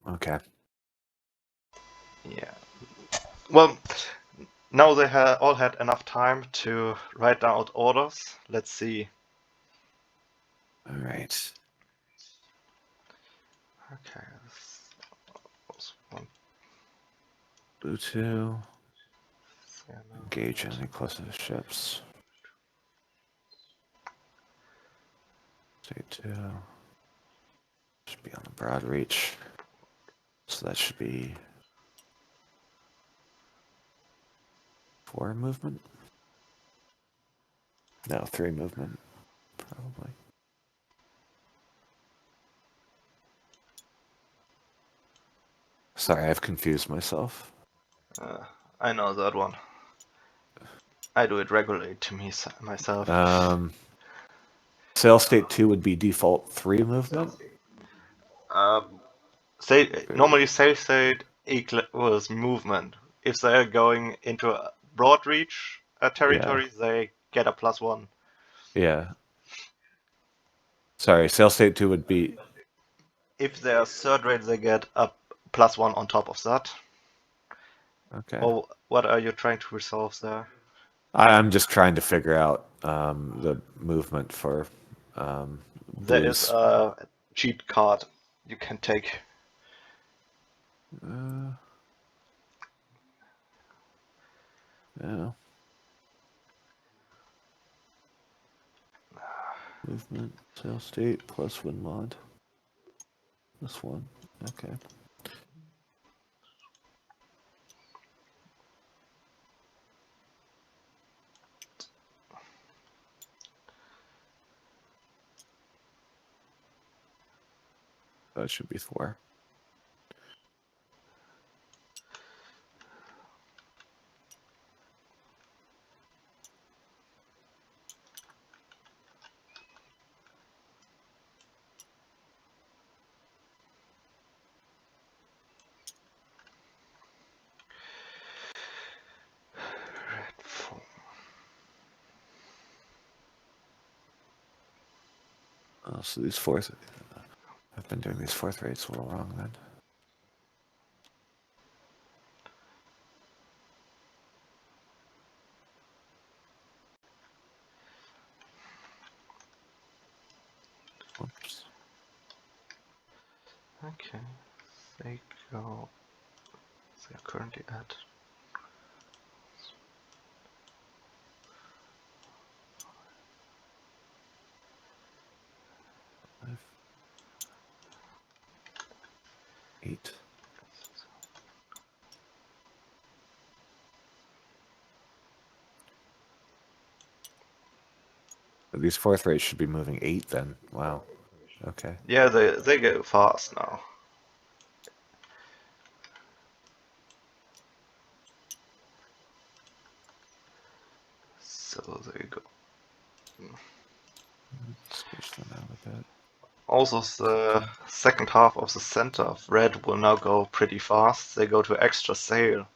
Okay. Yeah. Well, now they all had enough time to write down orders. Let's see. All right. Okay. This was one. Blue 2. Yeah, no, Engage enemy closest ships. State 2. Should be on the broad reach. So that should be 4 movement? No, 3 movement, probably. Sorry, I've confused myself. I know that one. I do it regularly to me myself. Sail state 2 would be default 3 movement. Normally sail state equals movement. If they're going into a broad reach territory, they get a +1. Yeah. Sorry, sail state 2 would be... If they're third rate, they get a +1 on top of that. Okay. Or what are you trying to resolve there? I'm just trying to figure out the movement for There is blues. a cheat card you can take. Yeah. Movement, sail state, plus wind mod. This one. Okay. That should be 4. Red 4. Oh, so these fourth... I've been doing these fourth rates a little wrong then. Oops. Okay, they go. They're currently at. Five, 8. These fourth rates should be moving 8 then. Wow. Okay. Yeah, they go fast now. So there you go. Switch them out a bit. Also, the second half of the center of red will now go pretty fast. They go to extra sail.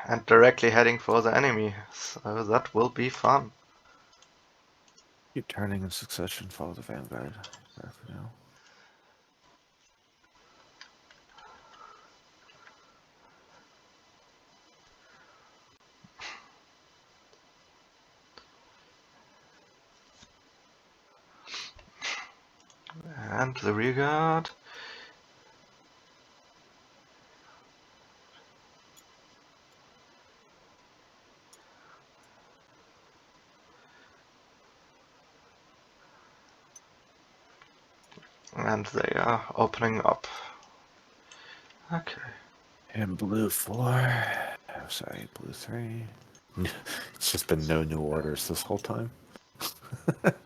And directly heading for the enemy. So that will be fun. Keep turning in succession, follow the vanguard. For now. And the rearguard. And they are opening up. Okay. And blue 4. Oh, sorry, blue 3. It's just been no new orders this whole time. That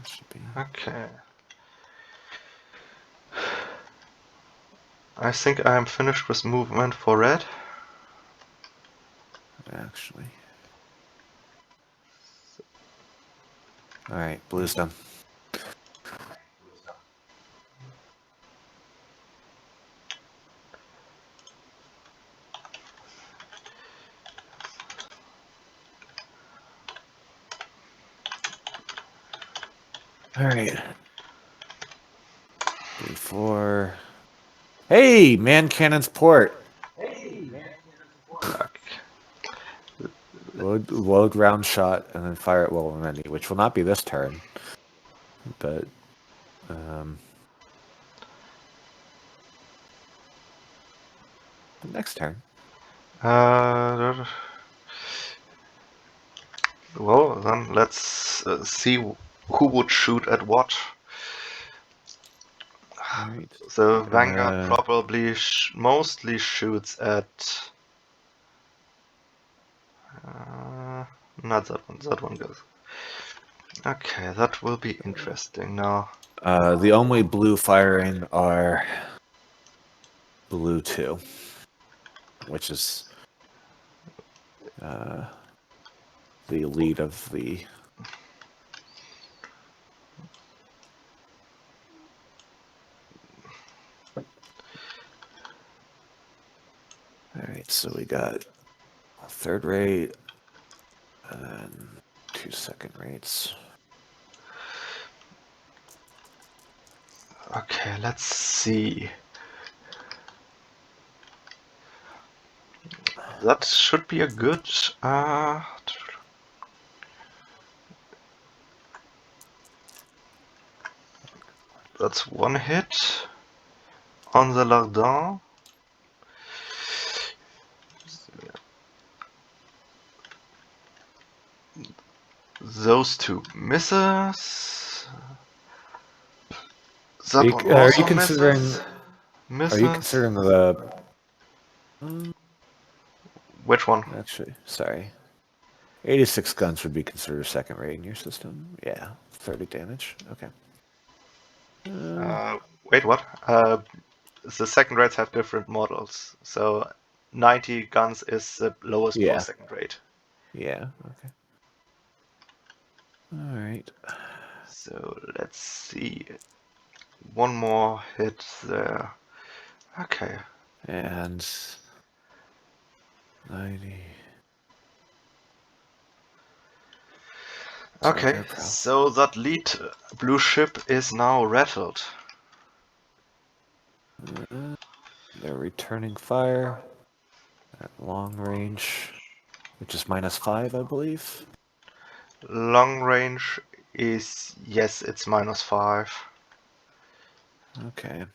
should be... Okay. I think I am finished with movement for red. Actually. Alright, blue's done. All right. Blue 4. Hey, man cannon's port. Okay. Load round shot and then fire at will when ready, which will not be this turn, but next turn. Well, then let's see who would shoot at what. All right. The Vanguard probably mostly shoots at. Not that one. That one goes. Okay, that will be interesting now. The only blue firing are blue 2, which is the lead of the. All right, so we got third rate and 2 second rates. Okay, let's see. That should be a good. That's one hit on the Lardin. Those two misses. That one Are also you considering? misses. Are you considering the? Which one? Actually, sorry. 86 guns would be considered second rate in your system. Yeah, 30 damage. Okay. Wait, what? The second rates have different models. So 90 guns is the lowest for Yeah. second rate. Yeah. Okay. All right. So let's see. One more hit there. Okay. And 90. Okay, so that lead blue ship is now rattled. They're returning fire at long range, which is -5, I believe. Long range is, yes, it's -5. Okay.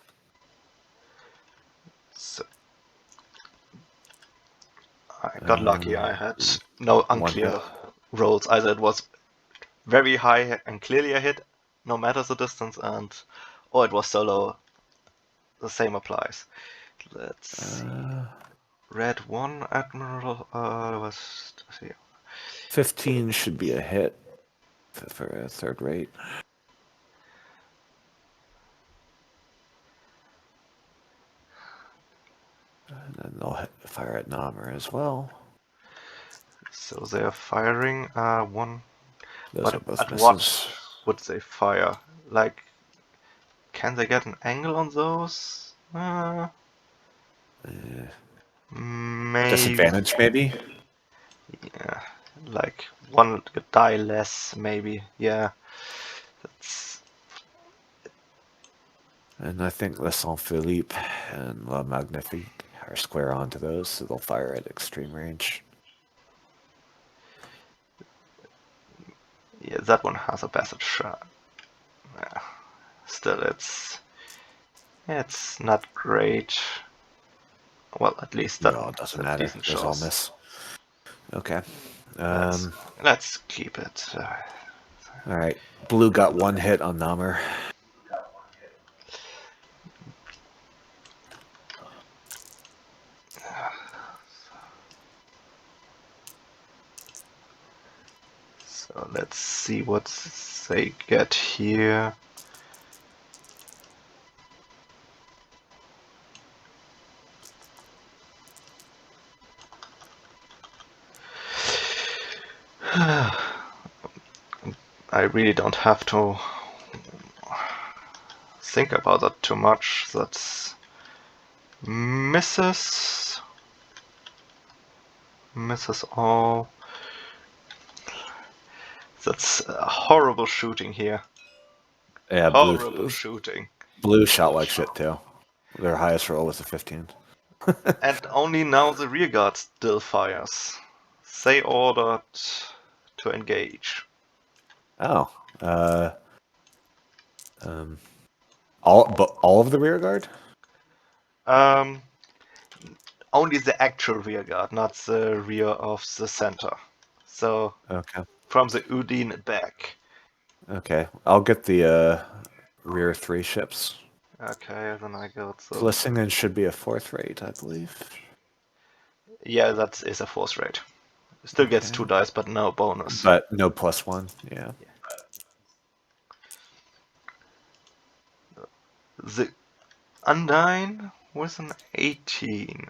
So I got lucky. I had no unclear rolls. Either it was very high and clearly a hit, no matter the distance, or it was so low. The same applies. Let's see. Red 1 Admiral was 15 should be a hit for a third rate. And then they'll fire at Namur as well. So they're firing one. Those are But both at misses. what would they fire? Like, can they get an angle on those? Maybe. Disadvantage, maybe? Yeah, like one die less, maybe. Yeah, that's. And I think Le Saint Philippe and La Magnifique are square onto those, so they'll fire at extreme range. Yeah, that one has a better shot. Yeah. Still, it's not great. Well, at least that No, one it doesn't has a matter. decent Those all shots. miss. Okay. Let's keep it. All right. Blue got one hit on Namur. So let's see what they get here. I really don't have to think about that too much. That's misses all. That's horrible shooting here. Yeah, Horrible shooting. blue shot like shit too. Their highest roll was a 15. And only now the rearguard still fires. They ordered to engage. Oh, all of the rear guard. Um, only the actual rearguard, not the rear of the center. So Okay, from the Udine back. okay. I'll get the rear 3 ships. Okay, then I got the. Glissingen should be a 4th rate, I believe. Yeah, that is a force rate. Still gets Okay. 2 dice, but no bonus. But no +1. Yeah. The Undyne with an 18.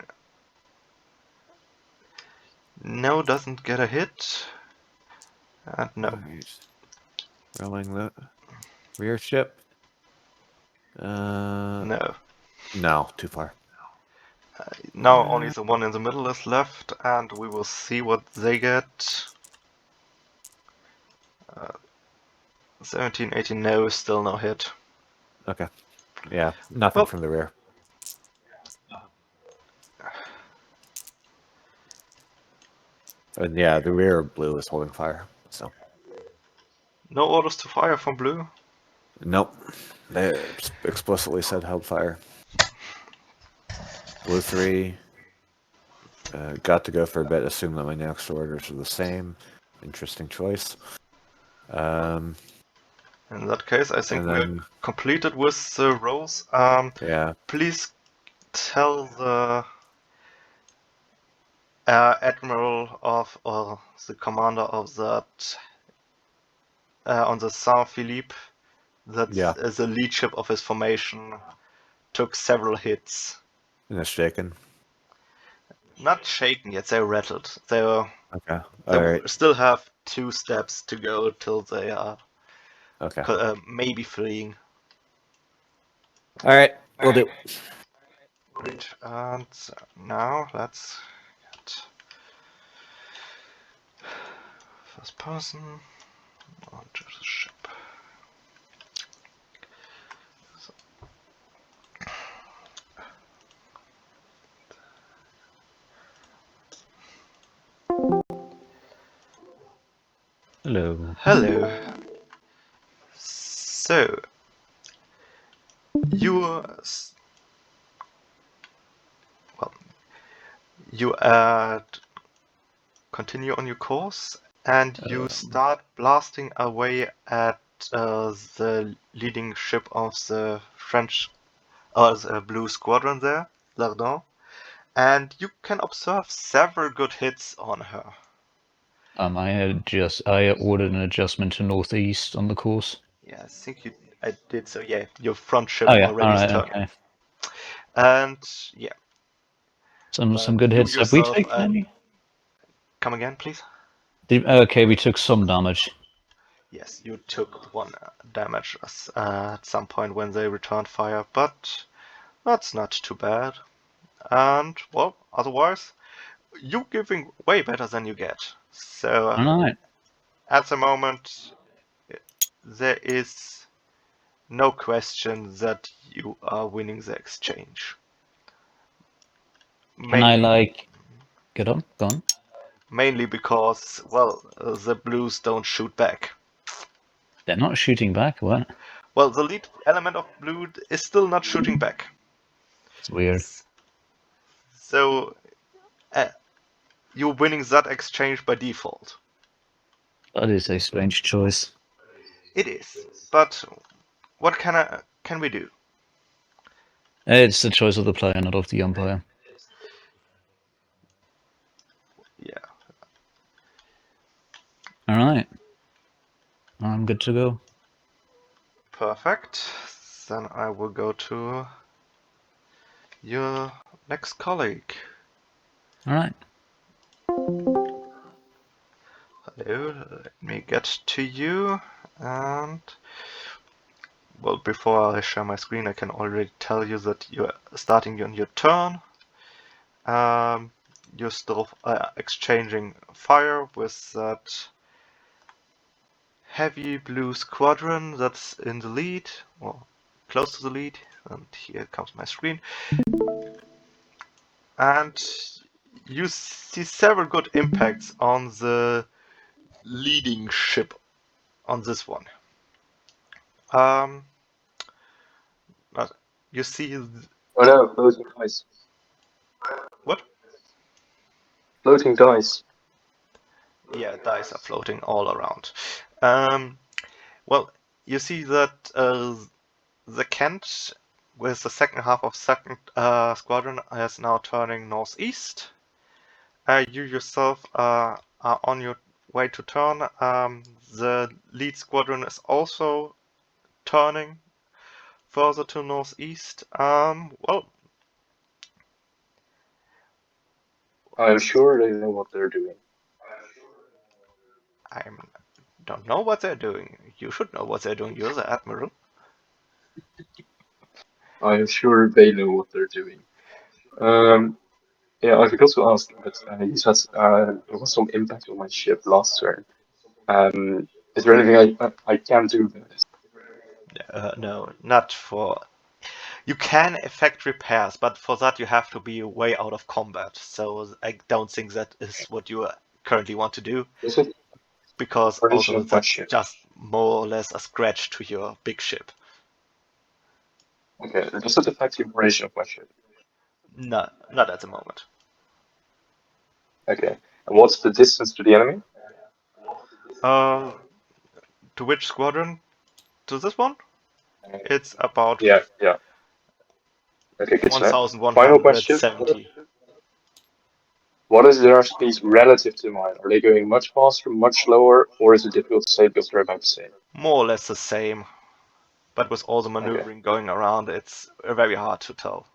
No, doesn't get a hit. And no. Alright. Rolling the rear ship. No. No, too far. Now only the one in the middle is left, and we will see what they get. 17, 18, no, still no hit. Okay. Yeah, nothing Well, from the rear. And yeah, the rear blue is holding fire. So no orders to fire from blue. nope, they explicitly said held fire. Blue 3 got to go for a bit. Assume that my next orders are the same. Interesting choice. In that case, I think And we're then completed with the roles. yeah, Please tell the admiral of, or the commander of that on the Saint Philippe that yeah, the lead ship of his formation took several hits. and it's shaken. Not shaken yet, they rattled. They Okay, all right. still have 2 steps to go till they are Okay, maybe fleeing. all right. We'll do. Great. And now let's get first person onto the ship. So. Hello. Hello. So you well, you continue on your course and you start blasting away at the leading ship of the French the blue squadron there, Lardon, and you can observe several good hits on her. I ordered an adjustment to northeast on the course. Yeah, I think I did so. Yeah, your front ship Oh yeah, already all right, turned. okay. And yeah, Some good you hits. Have we yourself, taken any? come again, please. Okay, we took some damage. Yes, you took 1 damage at some point when they returned fire, but that's not too bad. And well, otherwise, you giving way better than you get. So All right. at the moment, there is no question that you are winning the exchange. Can I get on? Go on. Mainly because, well, the blues don't shoot back. They're not shooting back. What? Well, the lead element of blue is still not shooting back. It's weird. So you're winning that exchange by default. That is a strange choice. It is, but what can we do? It's the choice of the player, not of the umpire. Yeah. All right. I'm good to go. Perfect. Then I will go to your next colleague. All right. Hello, let me get to you. And well, before I share my screen, I can already tell you that you're starting on your turn. You're still exchanging fire with that heavy blue squadron that's in the lead, or close to the lead, and here comes my screen. And you see several good impacts on the leading ship on this one. You see Oh no, floating dice. what? Floating dice. Yeah, dice are floating all around. Well, you see that the Kent, with the second half of second squadron, is now turning northeast. You yourself are on your way to turn. The lead squadron is also turning further to northeast. Well, I'm sure they know what they're doing. I don't know what they're doing. You should know what they're doing. You're the admiral. I'm sure they know what they're doing. Yeah, I forgot to ask, but you said there was some impact on my ship last turn. Is there anything I can do with this? No, not for. You can effect repairs, but for that you have to be way out of combat. So I don't think that is what you currently want to do, Is it because operation also of my that's ship? just more or less a scratch to your big ship. Okay, does it affect the operation of my ship? No, not at the moment. Okay, and what's the distance to the enemy? To which squadron? To this one? It's about Yeah. Okay, good to know. Final question. 1,170. What is their speed relative to mine? Are they going much faster, much slower, or is it difficult to say because they're about the same? More or less the same, but with all the maneuvering going around, it's very hard to tell.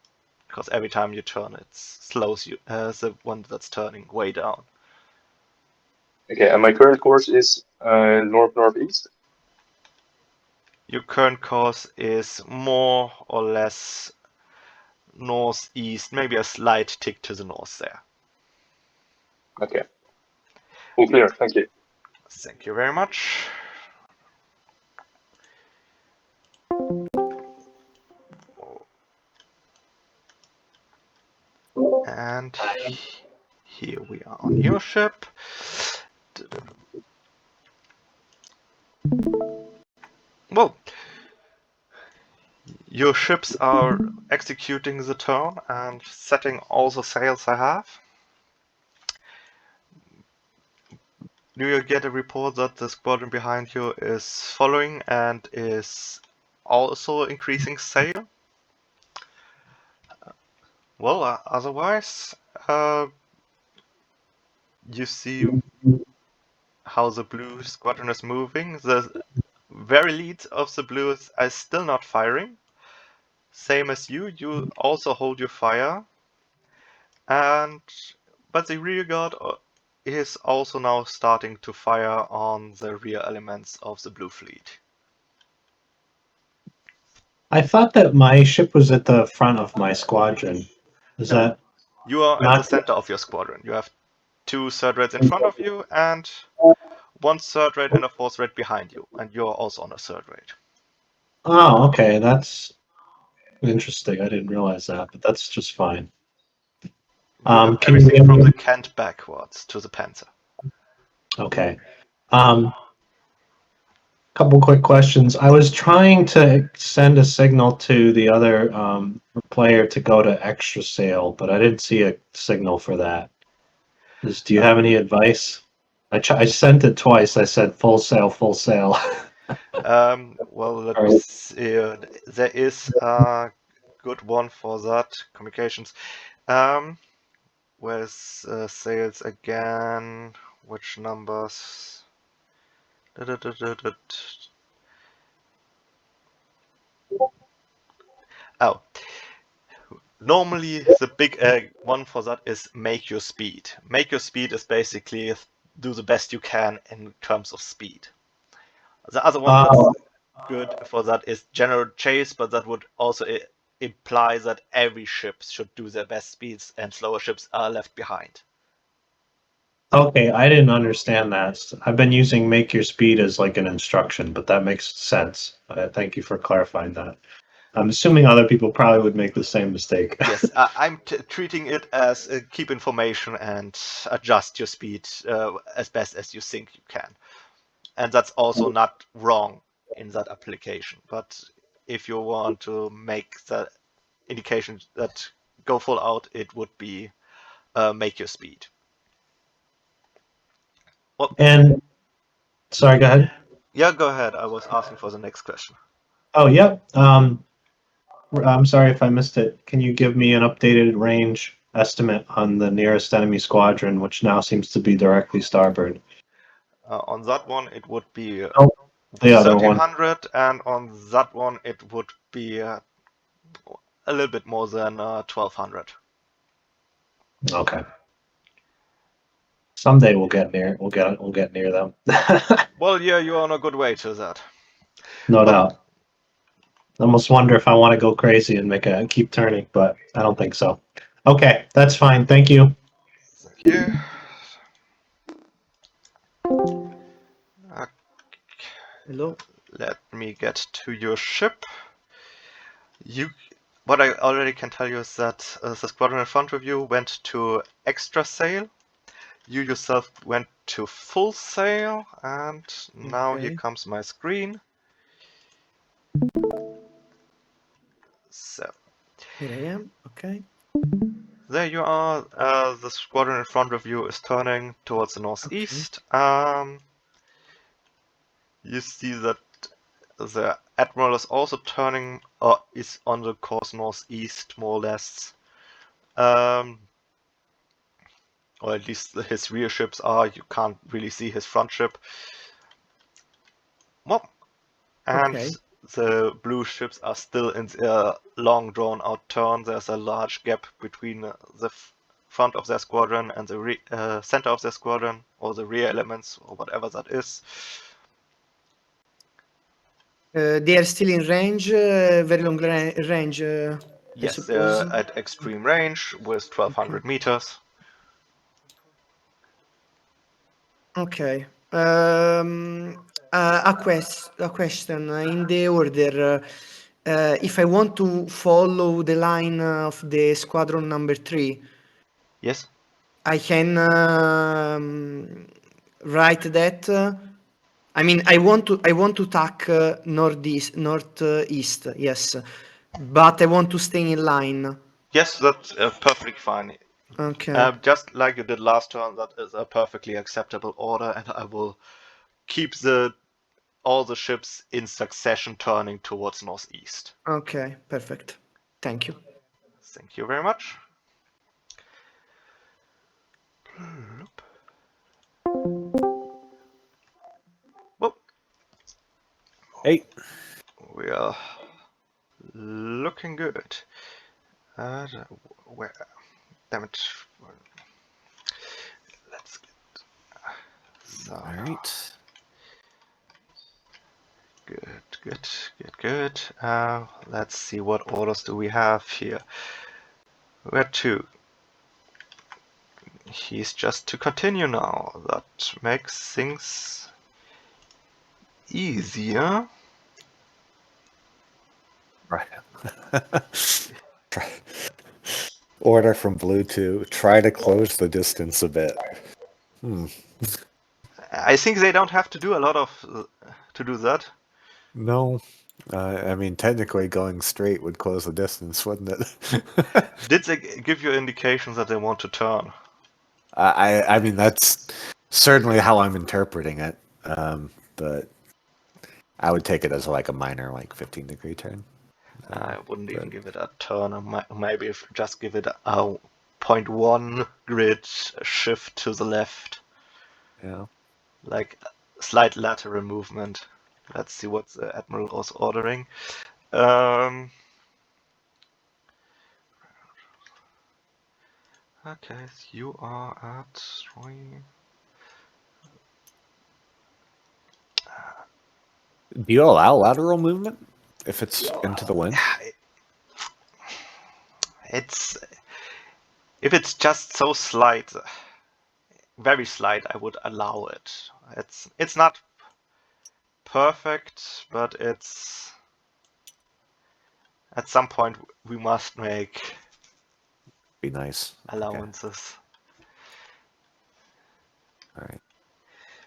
Because every time you turn, it slows you, the one that's turning way down. Okay, and my current course is north-northeast? Your current course is more or less northeast, maybe a slight tick to the north there. Okay. All clear, thank you. Thank you very much. And here we are on your ship. Well, your ships are executing the turn and setting all the sails I have. Do you get a report that the squadron behind you is following and is also increasing sail? Well, otherwise, you see how the blue squadron is moving. The very lead of the blues is still not firing. Same as you also hold your fire. But the rear guard is also now starting to fire on the rear elements of the blue fleet. I thought that my ship was at the front of my squadron. Is No. that You are at not the center of your squadron. You have 2 third rates in front of you and 1 third rate and a 4th rate behind you, and you're also on a third rate. Oh, okay, that's interesting. I didn't realize that, but that's just fine. You have Can everything you- from the Kent backwards to the Panther. Okay. Couple quick questions. I was trying to send a signal to the other player to go to extra sail, but I didn't see a signal for that. Do you have any advice? I sent it twice. I said full sail, full sail. Well, let me see. There is a good one for that. Communications. Where's sales again? Which numbers? Oh, normally the big one for that is make your speed. Make your speed is basically do the best you can in terms of speed. The other one that's good for that is general chase, but that would also imply that every ship should do their best speeds and slower ships are left behind. Okay, I didn't understand that. I've been using make your speed as like an instruction, but that makes sense. Thank you for clarifying that. I'm assuming other people probably would make the same mistake. Yes, I'm treating it as keep information and adjust your speed as best as you think you can. And that's also not wrong in that application. But if you want to make the indication that go full out, it would be make your speed. Well, And sorry, go ahead. yeah, go ahead. I was asking for the next question. Oh, yep. I'm sorry if I missed it. Can you give me an updated range estimate on the nearest enemy squadron, which now seems to be directly starboard? On that one, it would be Oh, the other one. 1300, and on that one, it would be a little bit more than 1200. Okay. Someday we'll get near. We'll get near them. Well, yeah, you're on a good way to that. No doubt. I almost wonder if I want to go crazy and keep turning, but I don't think so. Okay, that's fine. Thank you. Thank you. Hello. Let me get to your ship. What I already can tell you is that the squadron in front of you went to extra sail. You yourself went to full sail, and now here Okay. comes my screen. So Here I am. Okay. there you are. The squadron in front of you is turning towards the northeast. You see that the admiral is also turning, or is on the course northeast, more or less. Or at least his rear ships are. You can't really see his front ship. Well, and Okay. the blue ships are still in their long drawn out turn. There's a large gap between the front of their squadron and the center of their squadron, or the rear elements, or whatever that is. They are still in range, very long range. I Yes, suppose. they're at extreme range with 1200 meters. Okay. A question in the order. If I want to follow the line of the squadron number 3, Yes. I can write that. I mean, I want to tack northeast. Yes, but I want to stay in line. Yes, that's perfectly fine. Okay. Just like you did last turn, that is a perfectly acceptable order, and I will keep all the ships in succession turning towards northeast. Okay. Perfect. Thank you. Thank you very much. Well, Hey, we are looking good. Where? Damn it. Let's get. So, all right. good. Let's see, what orders do we have here? Where to? He's just to continue now. That makes things easier. Right. Order from Blue to try to close the distance a bit. I think they don't have to do a lot of to do that. No. I mean, technically going straight would close the distance, wouldn't it? Did they give you indications that they want to turn? I mean, that's certainly how I'm interpreting it. But I would take it as like a minor, like 15-degree turn. I wouldn't even give it a turn. Maybe just give it a 0.1 grid shift to the left, Yeah. like a slight lateral movement. Let's see what the admiral was ordering. Okay, so you are at 3. Do you allow lateral movement if it's into the wind? It's if it's just so slight, very slight, I would allow it. It's not perfect, but it's at some point we must make Be nice. Okay. allowances. All right.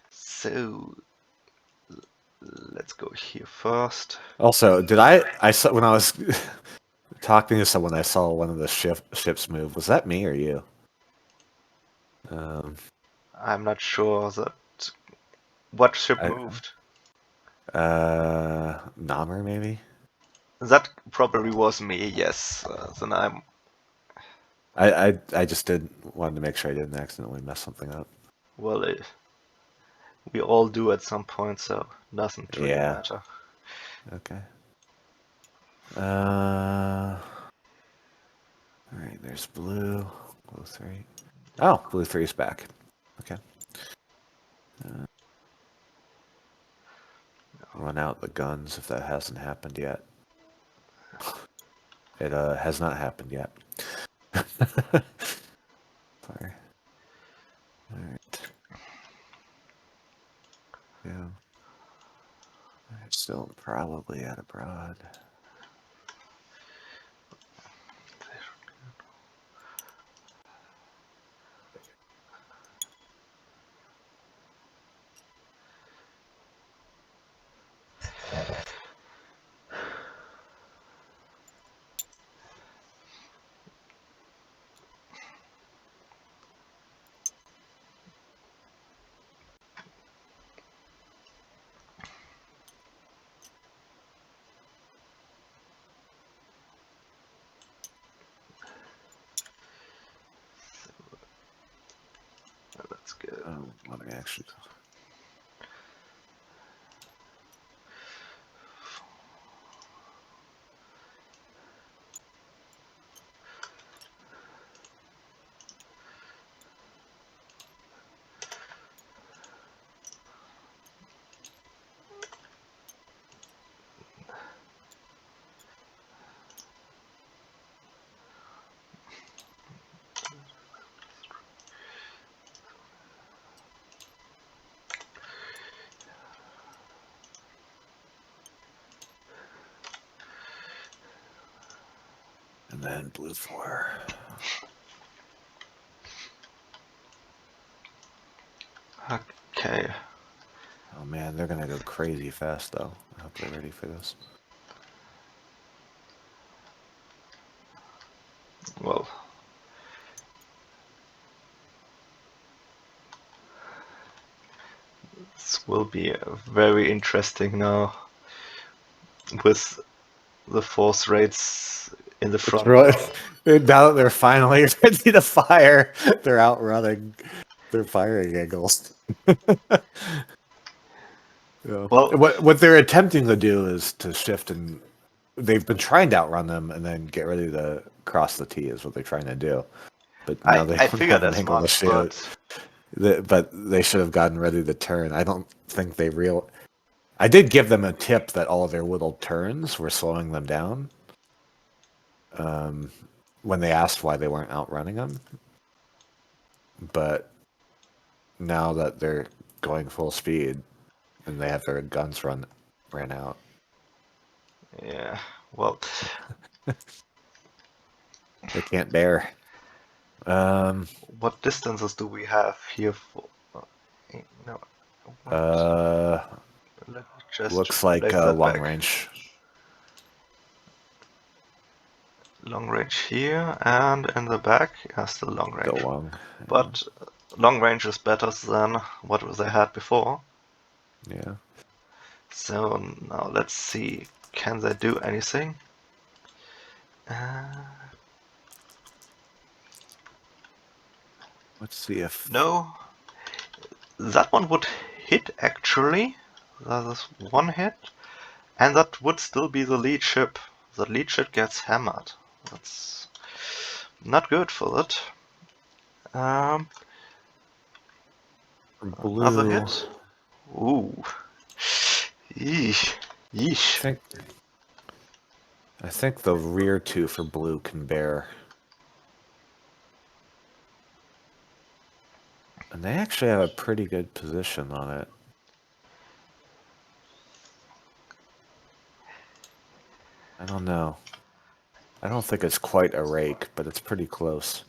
So let's go here first. Also, did I saw when I was talking to someone, I saw one of the ships move. Was that me or you? I'm not sure what ship I- moved. Namer maybe. That probably was me. Yes. Then I just wanted to make sure I didn't accidentally mess something up. well. We all do at some point, so doesn't really Yeah. matter. Okay. All right. There's blue. Blue 3. Oh, blue 3's back. Okay. Run out the guns if that hasn't happened yet. It has not happened yet. Fire. Alright. Yeah. I'm still probably at abroad. That's good. Let me actually. And then blue 4. Okay. Oh man, they're gonna go crazy fast though. I hope they're ready for this. Well. This will be very interesting now with the force rates in the front. Really, now that they're finally ready to fire, they're outrunning their firing angles. Yeah. Well- what they're attempting to do is to shift, and they've been trying to outrun them and then get ready to cross the T. Is what they're trying to do. But now they I don't figured have an as angle to much, shoot. but But they should have gotten ready to turn. I don't think they I did give them a tip that all of their little turns were slowing them down. When they asked why they weren't outrunning them, but now that they're going full speed and they have their guns ran out. yeah. Well, They can't bear. what distances do we have here for? No. Let me just Looks like place that long back. range. Long range here and in the back. Yeah, still long range. Still long. But long range is better than what they had before. Yeah. So now let's see. Can they do anything? Let's see if No. That one would hit actually. That is one hit. And that would still be the lead ship. The lead ship gets hammered. That's not good for that. blue. Another hit. Ooh. Yeesh. Yeesh. I think the rear 2 for blue can bear. And they actually have a pretty good position on it. I don't know. I don't think it's quite a rake, but it's pretty close.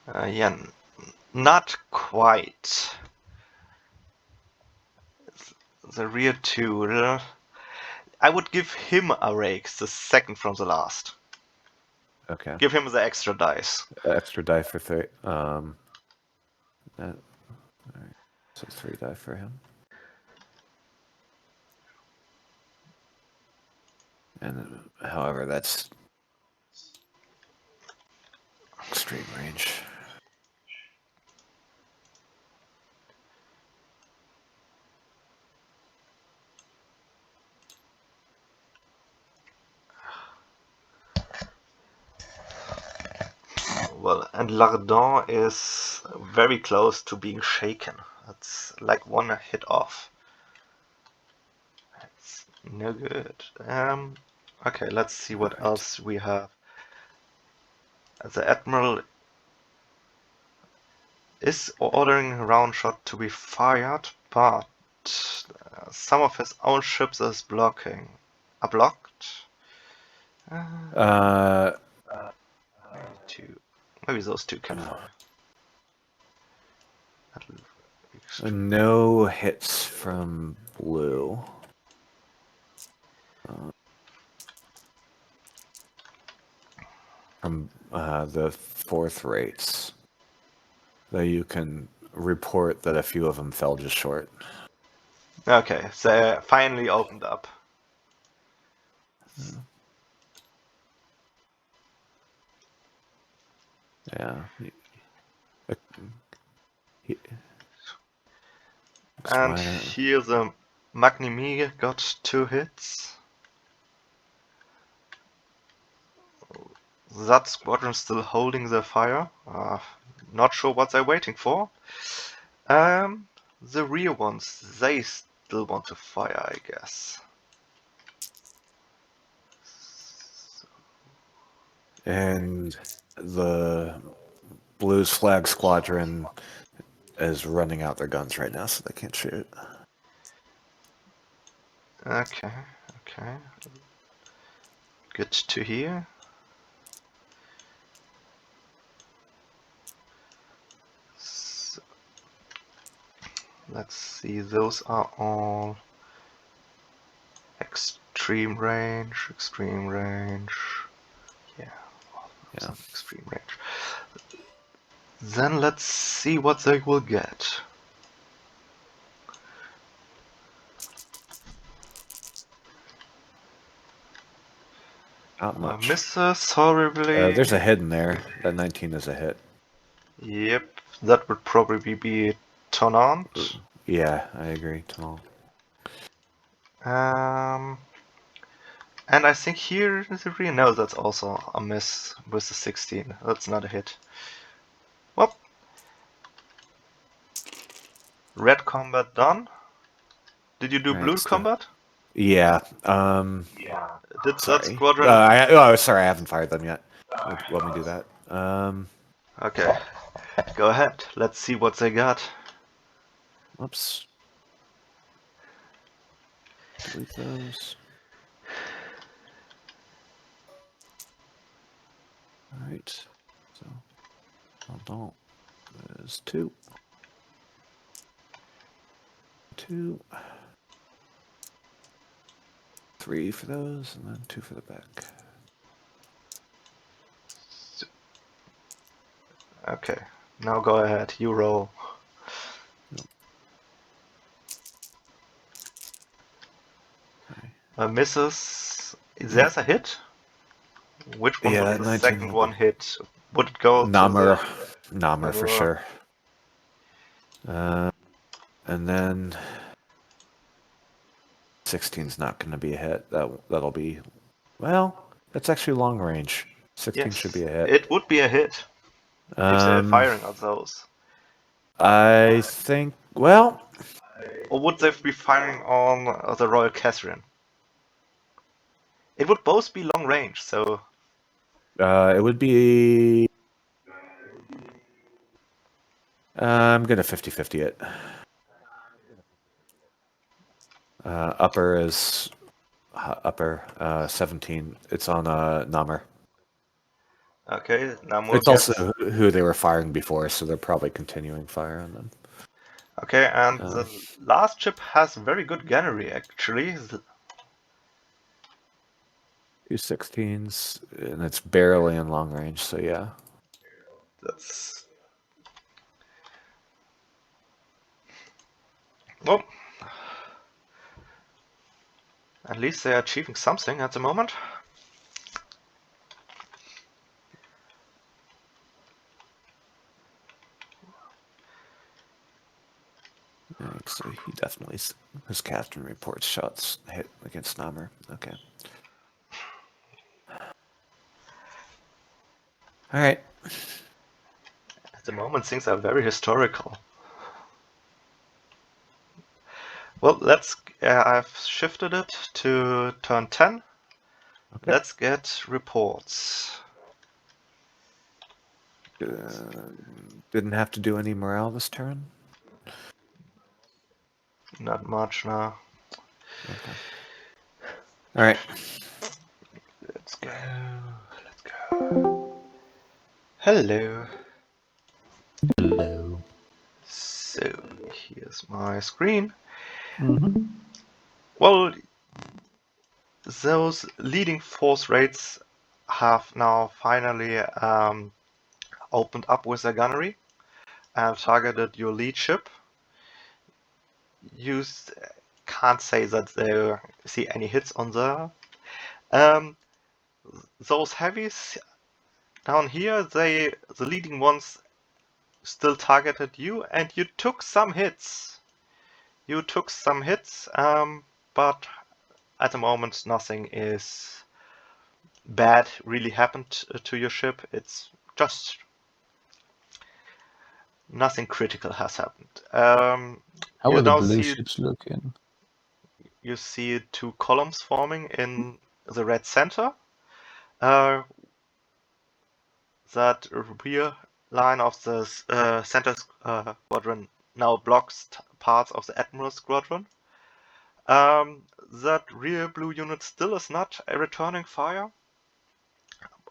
Yeah, not quite. The rear two. I would give him a rake, the second from the last. Okay. Give him the extra dice. Extra die for 3. Alright. So 3 die for him. And however, that's extreme range. Well, and Lardon is very close to being shaken. It's like one hit off. It's no good. Okay, let's see what Alright. else we have. The Admiral is ordering a round shot to be fired, but some of his own ships are blocked. Maybe those two can fire. No hits from blue. From the 4th rates. Though you can report that a few of them fell just short. Okay, they finally opened up. Yeah. And here the Magnimi got 2 hits. That squadron still holding their fire. Not sure what they're waiting for. The rear ones, they still want to fire, I guess. And the Blues flag squadron is running out their guns right now, so they can't shoot. Okay. Good to hear. So, let's see, those are all extreme range. Yeah. Extreme range. Then let's see what they will get. Not much. Misses horribly. There's a hit in there. That 19 is a hit. Yep, that would probably be Tonnant. Yeah, I agree. Tall. And I think here is a real. No, that's also a miss with the 16. That's not a hit. Well, red combat done. Did you do Right, blue so- combat? Yeah. Did Sorry. that squadron? Sorry, I haven't fired them yet. Let me do that. Okay, go ahead. Let's see what they got. Whoops. Delete those. Alright. So, don't. There's 2. 2. 3 for those, and then 2 for the back. Okay, now go ahead. You roll. Misses. There's a hit. Which one Yeah, was that the 19 second will one be- hit? Would it go Namur. to Namur for Namur. sure. And then 16's not going to be a hit. That'll be, well, that's actually long range. 16 Yes, should be a hit. it would be a hit if they're firing on those. I think, well, Or would they be firing on the Royal Catherine? It would both be long range, so it would be I'm gonna 50-50 it. Upper is upper 17. It's on Namur. Okay, Namur It's gets... also who they were firing before, so they're probably continuing fire on them. Okay, and the last ship has very good gunnery, actually. 2 16s, and it's barely in long range, so yeah. That's... Well, at least they are achieving something at the moment. So he definitely, his captain reports shots hit against Namur. Okay. All right. At the moment, things are very historical. Well, let's... I've shifted it to turn 10. Okay. Let's get reports. Didn't have to do any morale this turn. Not much now. Okay. All right. Let's go. Let's go. Hello. Hello. So, here's my screen. Mm-hmm. Well, those leading force rates have now finally opened up with their gunnery and targeted your lead ship. You can't say that they see any hits on there. Those heavies down here, the leading ones still targeted you, and you took some hits. But at the moment nothing is bad really happened to your ship. It's just nothing critical has happened. How you are the now blue see ships looking? you see two columns forming in the red center. That rear line of the center squadron now blocks parts of the Admiral squadron. That rear blue unit still is not returning fire,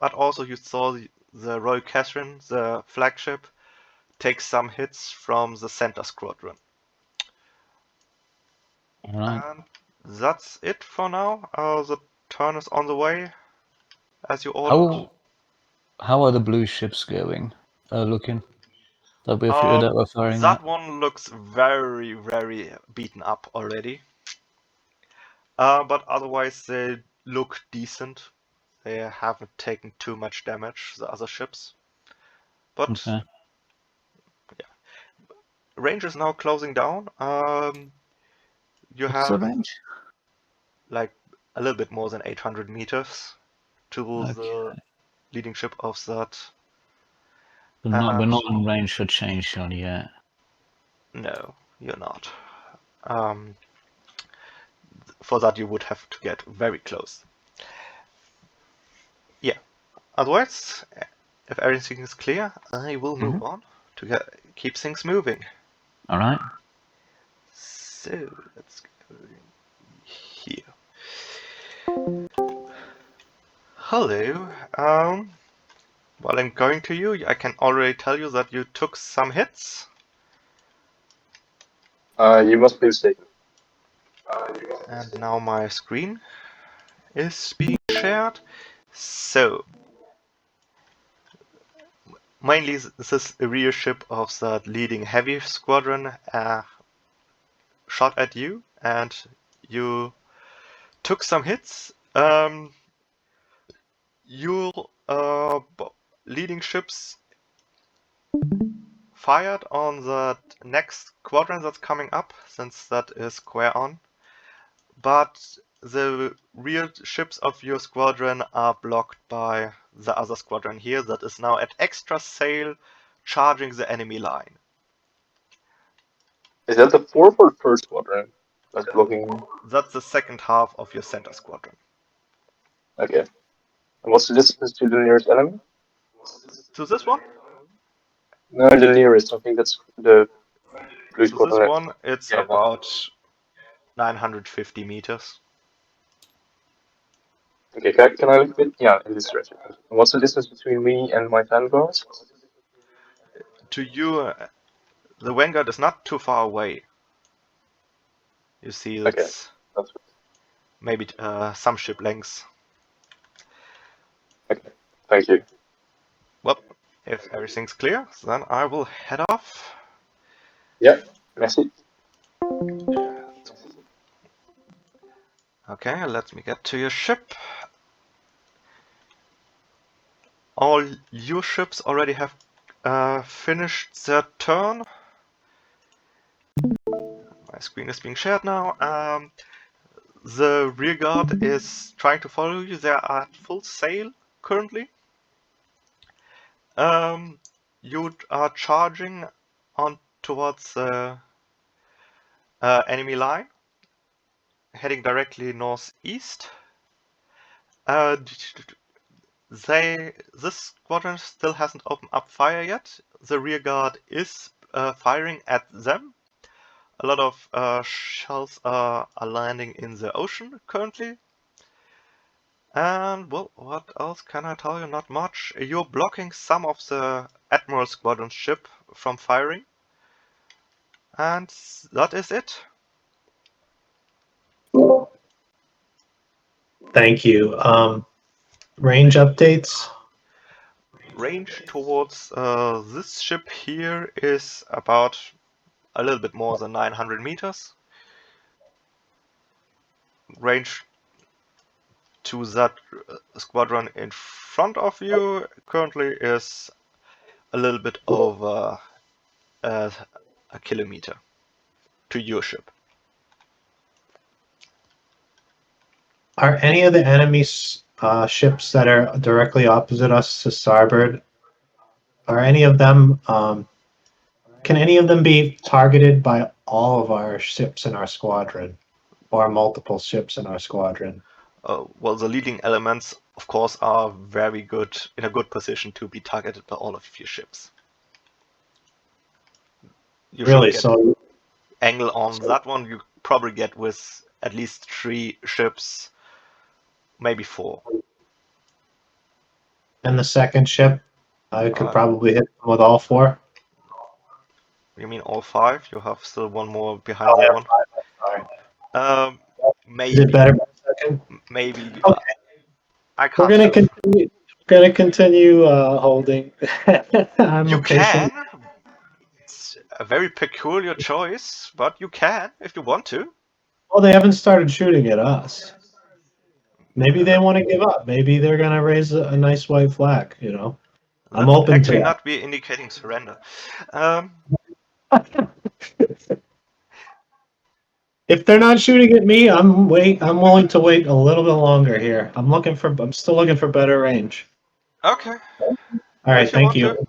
but also you saw the Royal Catherine, the flagship, take some hits from the center squadron. Alright. And that's it for now. The turn is on the way, as you ordered. How are the blue ships going? Looking? That we're firing That at? one looks very, very beaten up already. But otherwise they look decent. They haven't taken too much damage, the other ships. But Okay. range is now closing down. You What's the have range? like a little bit more than 800 meters to the leading ship of that. We're not in range for change shot yet. No, you're not. For that you would have to get very close. Yeah. Otherwise, if everything is clear, I will move on to keep things moving. Alright. So let's go here. Hello. While I'm going to you, I can already tell you that you took some hits. You must be mistaken. And now my screen is being shared. So, mainly this is a rear ship of that leading heavy squadron shot at you, and you took some hits. Your leading ships fired on the next squadron that's coming up, since that is square on. But the rear ships of your squadron are blocked by the other squadron here that is now at extra sail, charging the enemy line. Is that the fourth or first squadron that's blocking? That's the second half of your center squadron. Okay. And what's the distance to the nearest enemy? To this one? No, the nearest. I think that's the blue So this squadron. one, it's Yeah. about 950 meters. Okay, can I look a bit? Yeah, in this direction. And what's the distance between me and my vanguard? To you, the Vanguard is not too far away. You see, Okay, it's that's maybe some ship lengths. okay. Thank you. Well, if everything's clear, then I will head off. Yeah, merci. Okay, let me get to your ship. All your ships already have finished their turn. My screen is being shared now. The rearguard is trying to follow you. They are at full sail currently. You are charging on towards the enemy line, heading directly northeast. This squadron still hasn't opened up fire yet. The rearguard is firing at them. A lot of shells are landing in the ocean currently. And, well, what else can I tell you? Not much. You're blocking some of the Admiral Squadron ship from firing. And that is it. Thank you. Range updates. Range towards this ship here is about a little bit more than 900 meters. Range to that squadron in front of you currently is a little bit over a kilometer to your ship. Are any of the enemy ships that are directly opposite us to starboard? Are any of them? Can any of them be targeted by all of our ships in our squadron, or multiple ships in our squadron? Well, the leading elements, of course, are very good, in a good position to be targeted by all of your ships. You should Really? get So angle on that one. You probably get with at least 3 ships, maybe 4. and the second ship, I could Uh, probably hit them with all 4. You mean all 5? You have still one more behind that one. Sorry. Maybe. Is it better by second? Maybe. Okay. I We're can't gonna tell. continue. Gonna continue holding. I'm You a patient. can. It's a very peculiar choice, but you can if you want to. Well, they haven't started shooting at us. Maybe they want to give up. Maybe they're gonna raise a nice white flag. You know, I'm That would open actually to not be indicating surrender. that. If they're not shooting at me, I'm willing to wait a little bit longer here. I'm still looking for better range. Okay. All right, If you thank want you.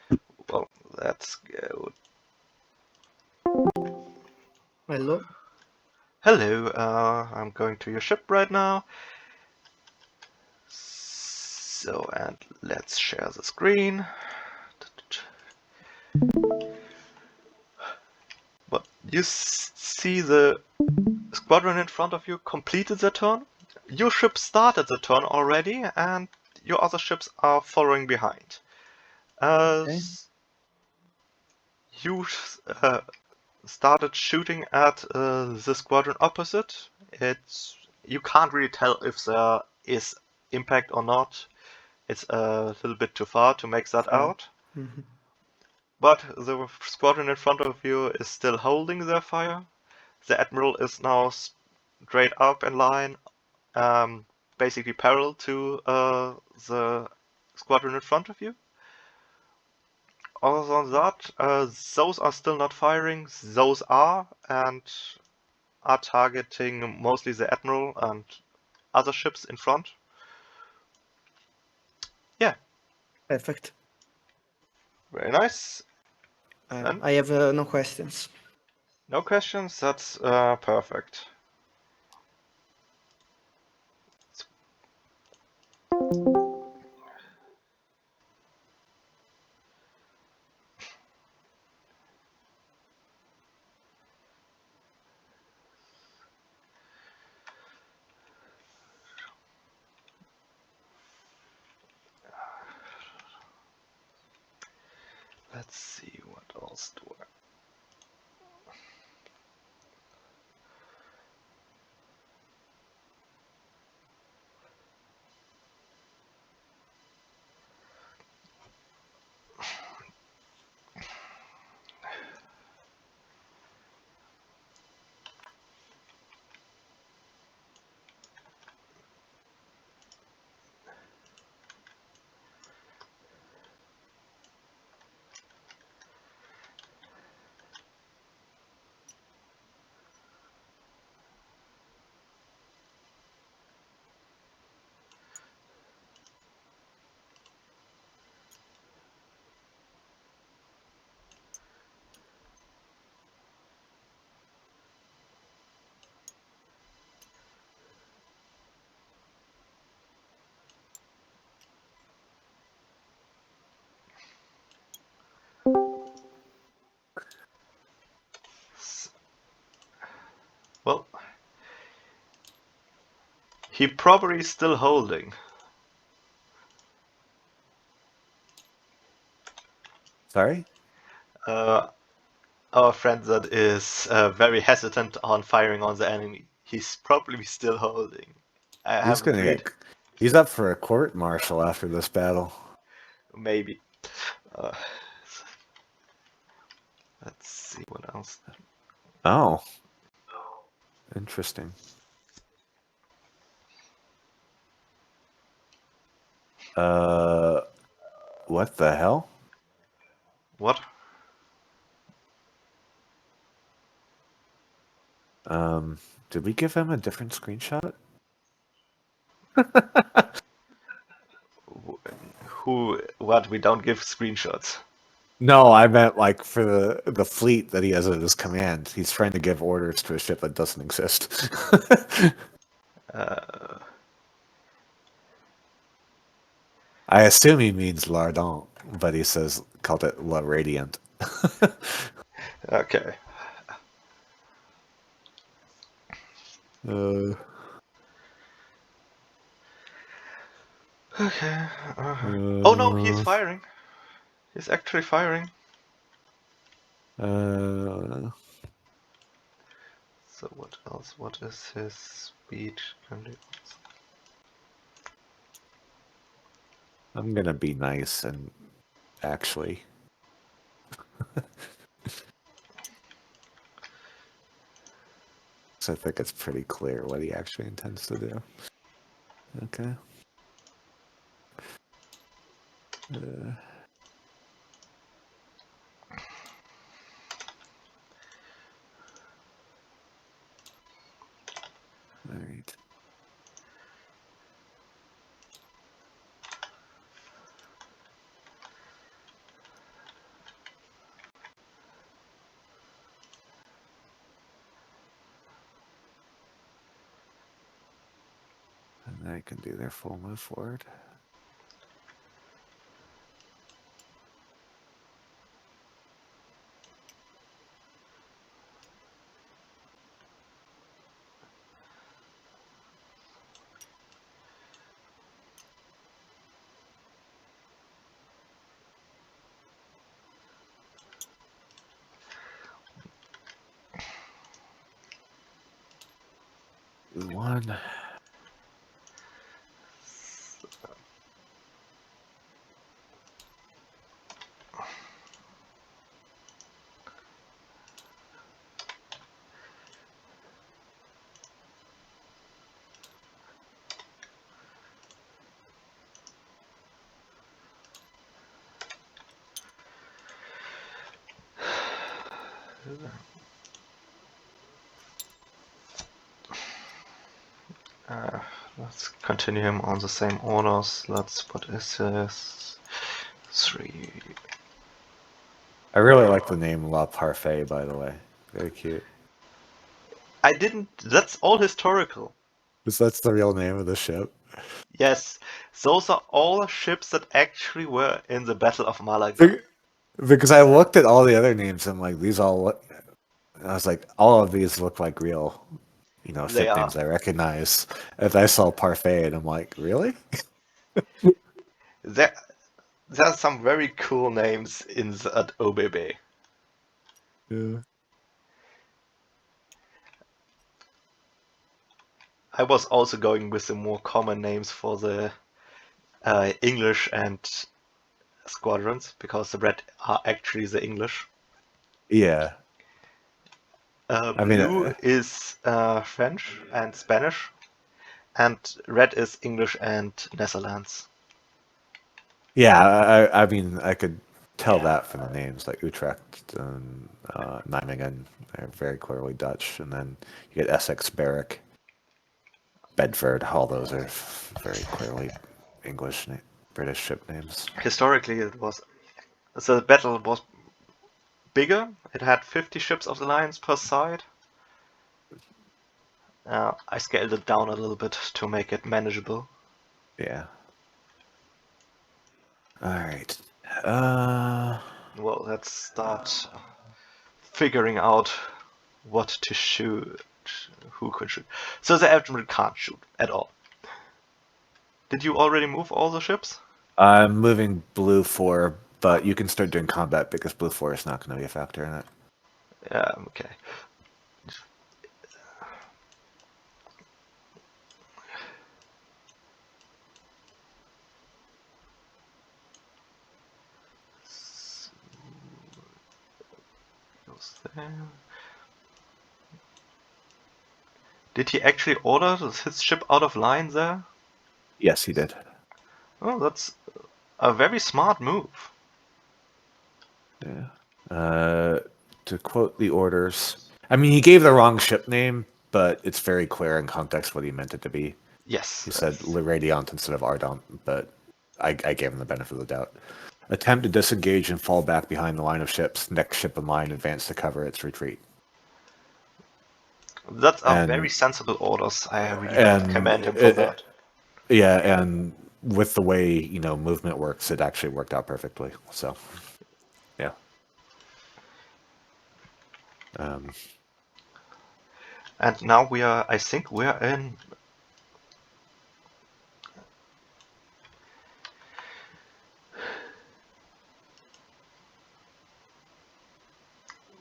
to. Well, let's go. Hello. Hello, I'm going to your ship right now. So, and let's share the screen. But you see the squadron in front of you completed their turn. Your ship started the turn already, and your other ships are following behind. Okay. You started shooting at the squadron opposite. You can't really tell if there is impact or not. It's a little bit too far to make that out. Mhm. But the squadron in front of you is still holding their fire. The admiral is now straight up in line, basically parallel to the squadron in front of you. Other than that, those are still not firing. Those are, and are targeting mostly the admiral and other ships in front. Yeah, Perfect. very nice. Then? I have no questions. No questions. That's perfect. Let's see what else do I. Well, he probably is still holding. Sorry? Our friend that is very hesitant on firing on the enemy. He's probably still holding. I He's haven't gonna read. get. He's up for a court martial after this battle. Maybe. Uh, let's see what else. Oh. Interesting. What the hell? What? Did we give him a different screenshot? Who? What? We don't give screenshots. No, I meant like for the fleet that he has at his command. He's trying to give orders to a ship that doesn't exist. I assume he means Lardent, but he says called it La Radiant. Okay. Okay. Oh no, he's firing. He's actually firing. Uh, So what else? What is his speed? I'm gonna be nice and actually. So I think it's pretty clear what he actually intends to do. Okay. All right. And I can do their full move forward. One. Let's continue him on the same orders. What is this? 3. I really like the name La Parfait, by the way. Very cute. I didn't. That's all historical. That's the real name of the ship. Yes, those are all ships that actually were in the Battle of Malaga. Because I looked at all the other names and like these all look, I was like, all of these look like real, They ship are. names I recognize. And I saw Parfait and I'm like, really? There, There are some very cool names in that OBB. Yeah. I was also going with the more common names for the English and squadrons, because the red are actually the English. Yeah. I mean, Blue is French and Spanish, and red is English and Netherlands. yeah. I mean, I could tell that from the names like Utrecht and Nijmegen. They're very clearly Dutch, and then you get Essex, Berwick, Bedford. All those are very clearly English, British ship names. Historically, the battle was bigger. It had 50 ships of the Alliance per side. I scaled it down a little bit to make it manageable. Yeah. All right. Well, let's start figuring out what to shoot, who could shoot. So the admiral can't shoot at all. Did you already move all the ships? I'm moving blue 4, but you can start doing combat because blue 4 is not going to be a factor in it. Yeah, okay. Goes there. Did he actually order his ship out of line there? Yes, he did. Oh, that's a very smart move. Yeah. To quote the orders, I mean, he gave the wrong ship name, but it's very clear in context what he meant it to be. Yes. He said Le Radiant instead of Ardent, but I gave him the benefit of the doubt. Attempt to disengage and fall back behind the line of ships. Next ship in line, advance to cover its retreat. That's And- very sensible orders. I really commend him for that. Yeah, and with the way movement works, it actually worked out perfectly. So, yeah. And now I think we are in.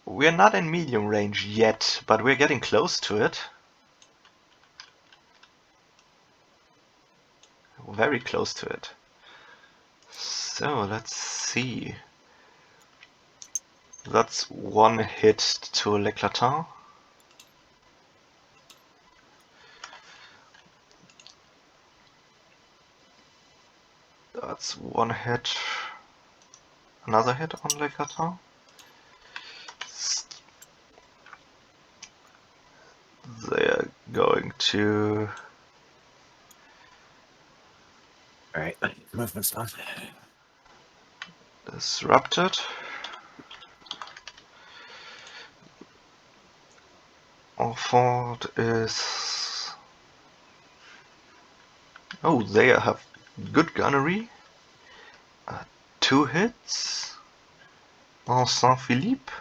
We're not in medium range yet, but we're getting close to it. Very close to it. So let's see. That's one hit to L'Eclatant. That's one hit. Another hit on L'Eclatant. They're going to. All right, movement's done. Disrupt it. Enfant is. Oh, they have good gunnery. 2 hits on Saint Philippe.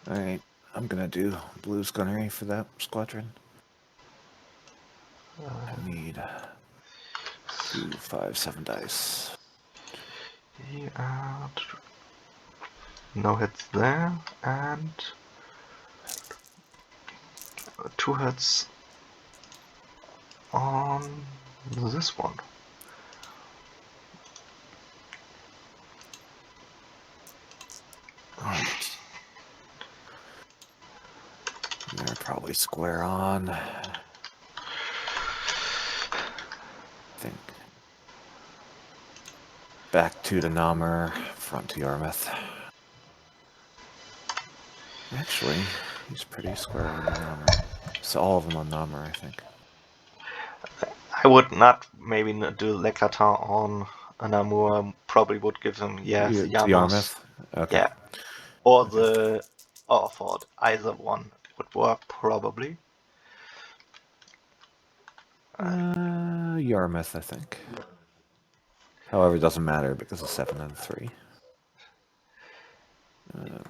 All right, I'm gonna do blue's gunnery for that squadron. I need 2, 5, 7 dice. And no hits there, and 2 hits on this one. Alright. They're probably square on. I think. Back to the Namur, front to Yarmouth. Actually, he's pretty square on the Namur. So all of them on Namur, I think. I would not do L'Eclatant on Namur. Probably would give him To Yarmouth. Okay. Yeah, or the Orford. Either one would work probably. Yarmouth, I think. However, it doesn't matter because of 7 and 3.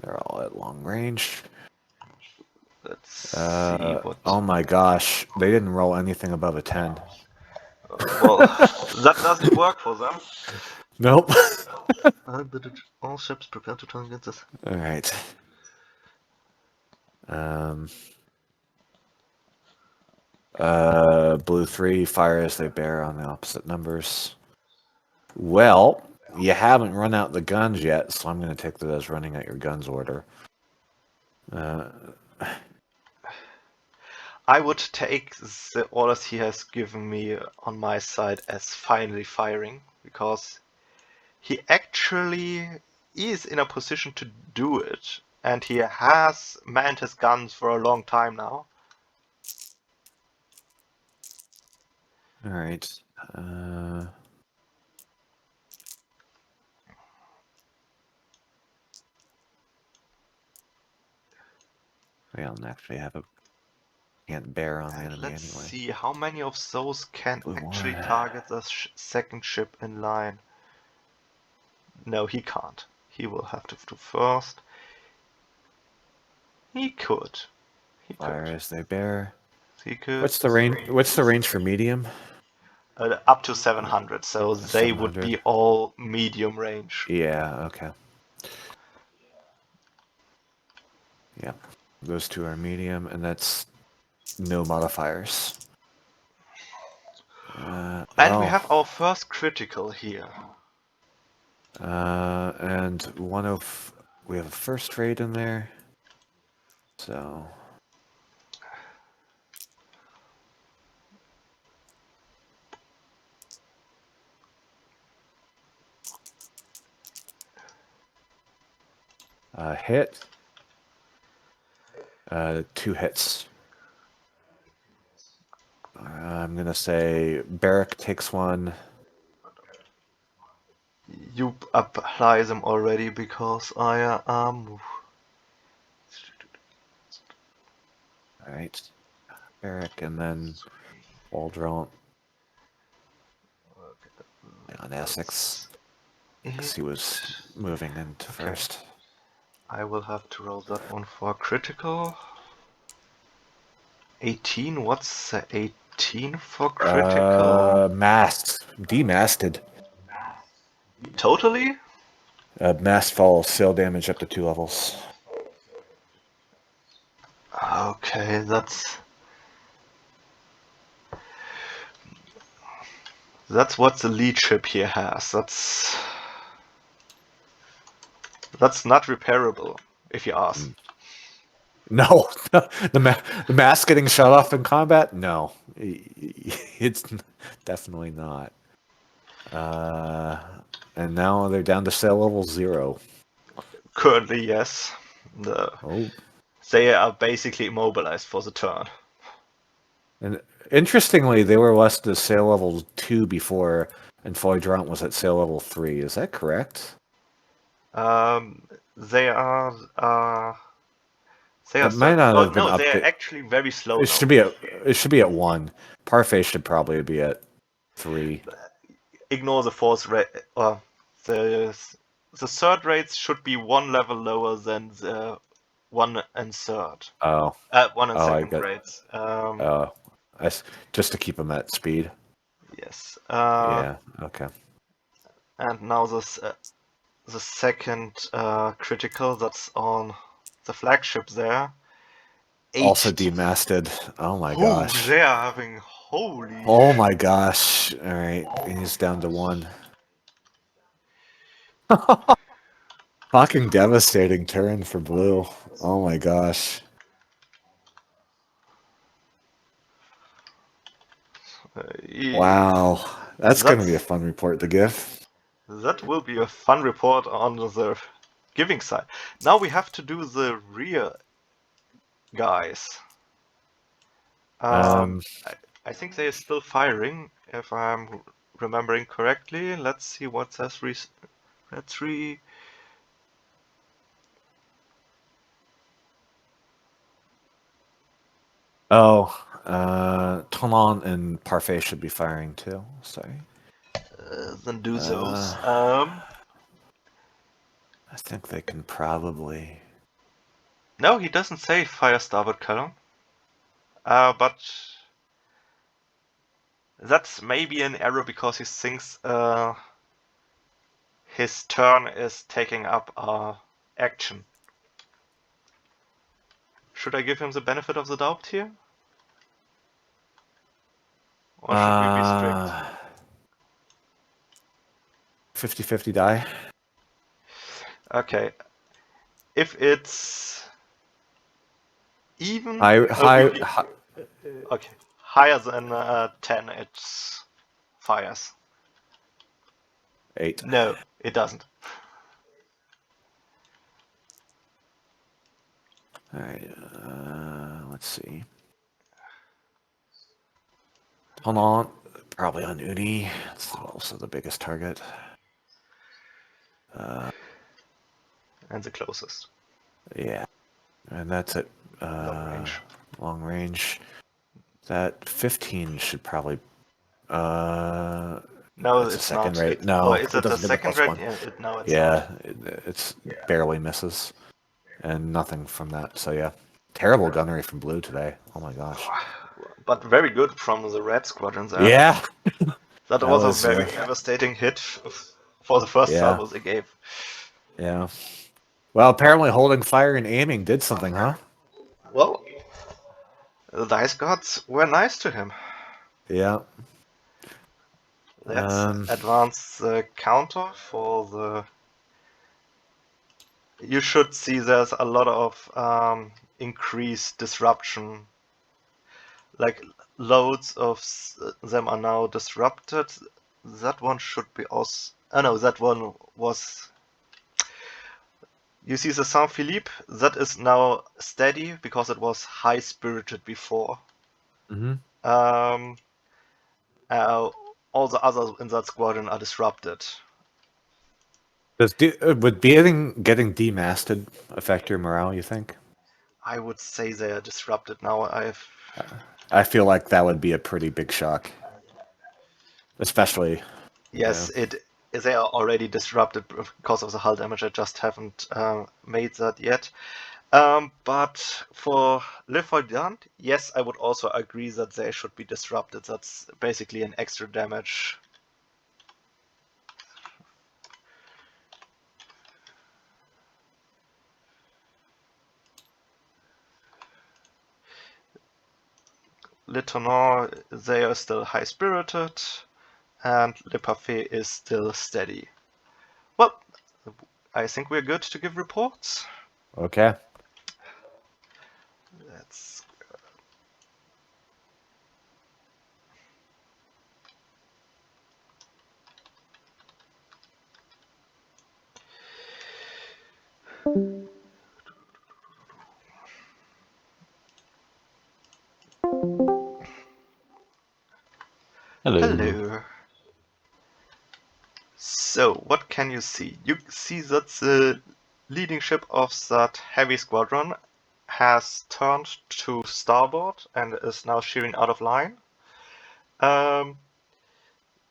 They're all at long range. Let's see what. Oh my gosh, they didn't roll anything above a 10. Well, that doesn't work for them. Nope. All ships prepare to turn against us. All right. Blue 3 fire as they bear on the opposite numbers. Well, you haven't run out the guns yet, so I'm going to take that as running out your guns order. I would take the orders he has given me on my side as finally firing, because he actually is in a position to do it, and he has manned his guns for a long time now. All right. We don't actually have a can't bear on the enemy Let's anyway. see how many of those can Blue actually one. target the second ship in line. No, he can't. He will have to do first. He could. He Fire could. as they bear. He could. What's the range? What's the range for medium? Up to 700, so they would 700. be all medium range. Yeah. Okay. Yeah. Those two are medium, and that's no modifiers. And we have our first critical here. And we have a first rate in there. So hit. 2 hits. I'm gonna say Barrack takes 1. You apply them already because I am. Alright. Barrack and then Waldron on Essex. Because he was moving into first. I will have to roll that one for critical. 18. What's the 18 for critical? Demasted. Totally? Mast fall, sail damage up to 2 levels. Okay, that's what the lead ship here has. That's not repairable, if you ask. No, the mast getting shut off in combat? No, it's definitely not. And now they're down to sail level 0. Currently, yes. Oh, They are basically immobilized for the turn. and interestingly, they were less to sail level 2 before, and Foydront was at sail level 3. Is that correct? They are. It might not have been no, they are updated. actually very slow. It should be at 1. Parfait should probably be at 3. Ignore the fourth rate. The third rates should be 1 level lower than the 1 and third. Oh, 1 and Oh, I second got- rates. just to keep them at speed. Yes. Yeah. Okay. And now the second critical that's on the flagship there. 8. Also demasted. Oh my gosh. They are having holy. Oh my gosh. All right, he's down to 1. Fucking devastating turn for blue. Oh my gosh. Wow. That's going to be a fun report to give. That will be a fun report on the giving side. Now we have to do the rear guys. I think they are still firing, if I'm remembering correctly. Let's see what says red 3. Toulon and Parfait should be firing too. Sorry. Then do those. I think they can probably. No, he doesn't say fire starboard column. But that's maybe an error because he thinks his turn is taking up action. Should I give him the benefit of the doubt here? Or should we be strict? 50-50 die. Okay. If it's even, okay, higher than 10, it fires. 8. No, it doesn't. All right. Let's see. Hold on. Probably on Uni. It's also the biggest target. And the closest. Yeah. And that's it. Long range. Long range. That 15 should probably. No, it's a second not. rate. No, is it the doesn't give a second +1. rate? Yeah, no, it's Yeah, not. it's barely misses, and nothing from that. So yeah, terrible gunnery from blue today. Oh my gosh. But very good from the red squadron there. Yeah, That that was was, a very devastating hit for the first Yeah. salvos they gave. yeah. Well, apparently holding fire and aiming did something, huh? Well, the dice gods were nice to him. Yeah. Let's advance the counter for the. You should see there's a lot of increased disruption. Like loads of them are now disrupted. That one should be also. Oh no, that one was. You see the Saint Philippe? That is now steady because it was high spirited before. Mm-hmm. All the others in that squadron are disrupted. Would getting demasted affect your morale? You think? I would say they are disrupted now. I feel like that would be a pretty big shock, especially. Yes, they are already disrupted because of the hull damage. I just haven't made that yet. But for Le Voidant, yes, I would also agree that they should be disrupted. That's basically an extra damage. Le Tournant, they are still high-spirited, and Le Parfait is still steady. Well, I think we're good to give reports. Okay. Let's. Hello. So, what can you see? You see that the leading ship of that heavy squadron has turned to starboard and is now shearing out of line. I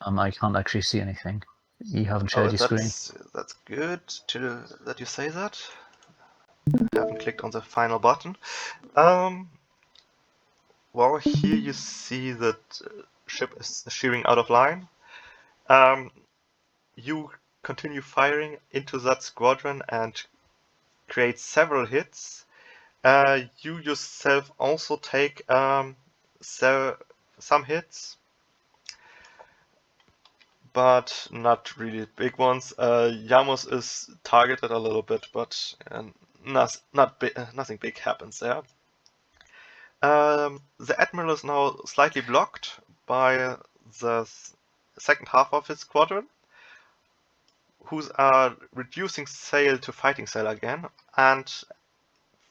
can't actually see anything. You haven't shared your screen. That's good that you say that. I haven't clicked on the final button. Well, here you see that ship is shearing out of line. You continue firing into that squadron and create several hits. You yourself also take some hits, but not really big ones. Yamos is targeted a little bit, but nothing big happens there. The Admiral is now slightly blocked by the second half of his squadron, who are reducing sail to fighting sail again, and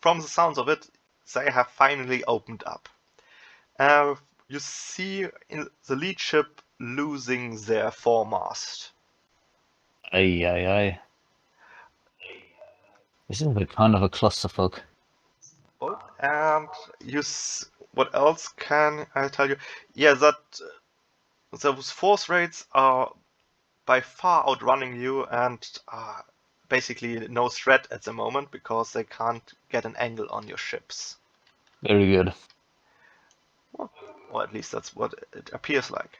from the sounds of it, they have finally opened up. You see in the lead ship losing their foremast. Aye. This is a kind of a clusterfuck. Oh, and what else can I tell you? Yeah, that those force rates are by far outrunning you and are basically no threat at the moment because they can't get an angle on your ships. Very good. Or at least that's what it appears like.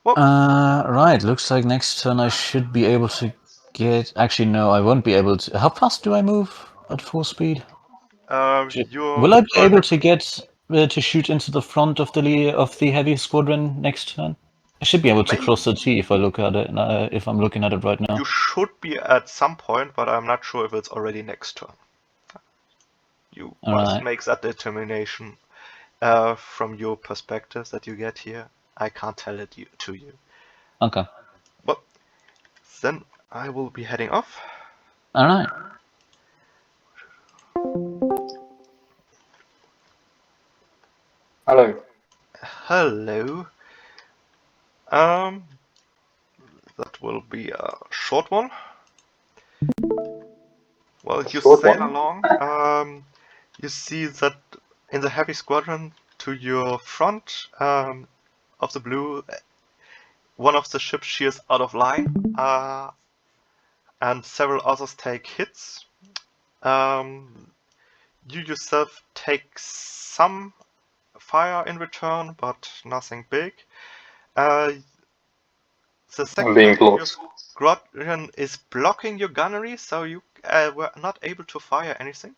Well, Right, looks like next turn I should be able to get... Actually, no, I won't be able to... How fast do I move at full speed? You're Will I be able to get to shoot into the front of the heavy squadron next turn? I should be able to Maybe. cross the T if I look at it. If I'm looking at it right now. You should be at some point, but I'm not sure if it's already next turn. You must Alright. make that determination from your perspective that you get here. I can't tell it to you. Okay. Well, then I will be heading off. Alright. Hello. Hello. That will be a short one. Well, you Short sail one? along. You see that in the heavy squadron to your front of the blue, one of the ships shears out of line, and several others take hits. You yourself take some fire in return, but nothing big. The second being ship of your blocked. squadron is blocking your gunnery, so you were not able to fire anything.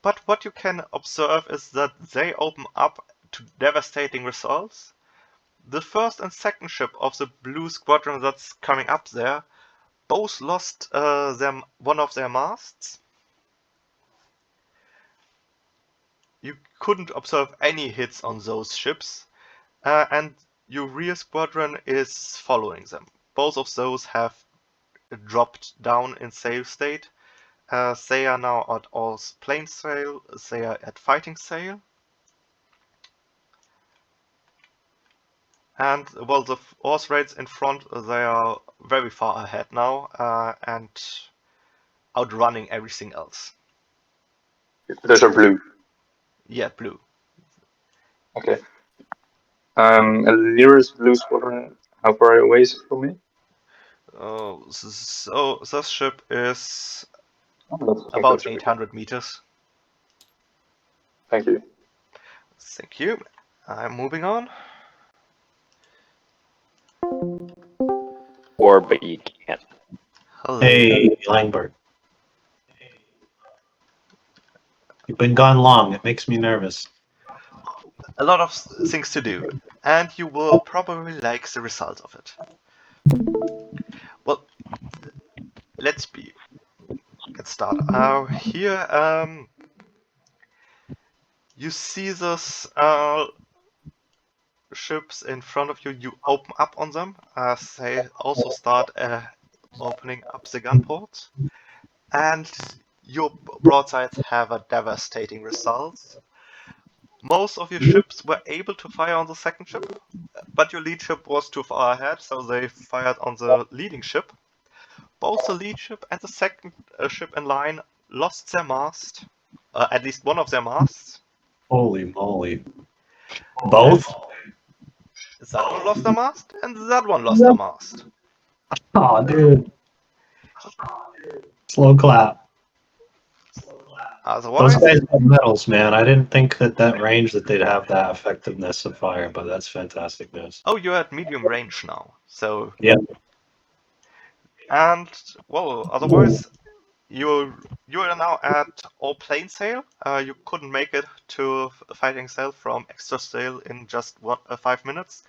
But what you can observe is that they open up to devastating results. The first and second ship of the blue squadron that's coming up there both lost one of their masts. You couldn't observe any hits on those ships, and your rear squadron is following them. Both of those have dropped down in sail state. They are now at all plain sail, they are at fighting sail. And well, the horse raids in front, they are very far ahead now, and outrunning everything else. Those are blue. Yeah, blue. Okay. And the nearest blue squadron, how far away is it from me? So this ship is Oh, that's about closer. 800 meters. Thank you. Thank you. I'm moving on. Or, but you can't. Hello. Hey, Langberg. You've been gone long. It makes me nervous. A lot of things to do, and you will probably like the result of it. Well, let's get started. Here, you see those ships in front of you. You open up on them as they also start opening up the gun ports, and your broadsides have a devastating result. Most of your ships were able to fire on the second ship, but your lead ship was too far ahead, so they fired on the leading ship. Both the lead ship and the second ship in line lost their mast, at least one of their masts. Holy moly. Both? That one lost their mast, and that one lost their mast. Oh, dude. Slow clap. Those Otherwise, guys have medals, man. I didn't think that range that they'd have that effectiveness of fire, but that's fantastic news. oh, you're at medium range now, so Yeah. and well, otherwise, you're now at all plain sail. You couldn't make it to fighting sail from extra sail in just 5 minutes,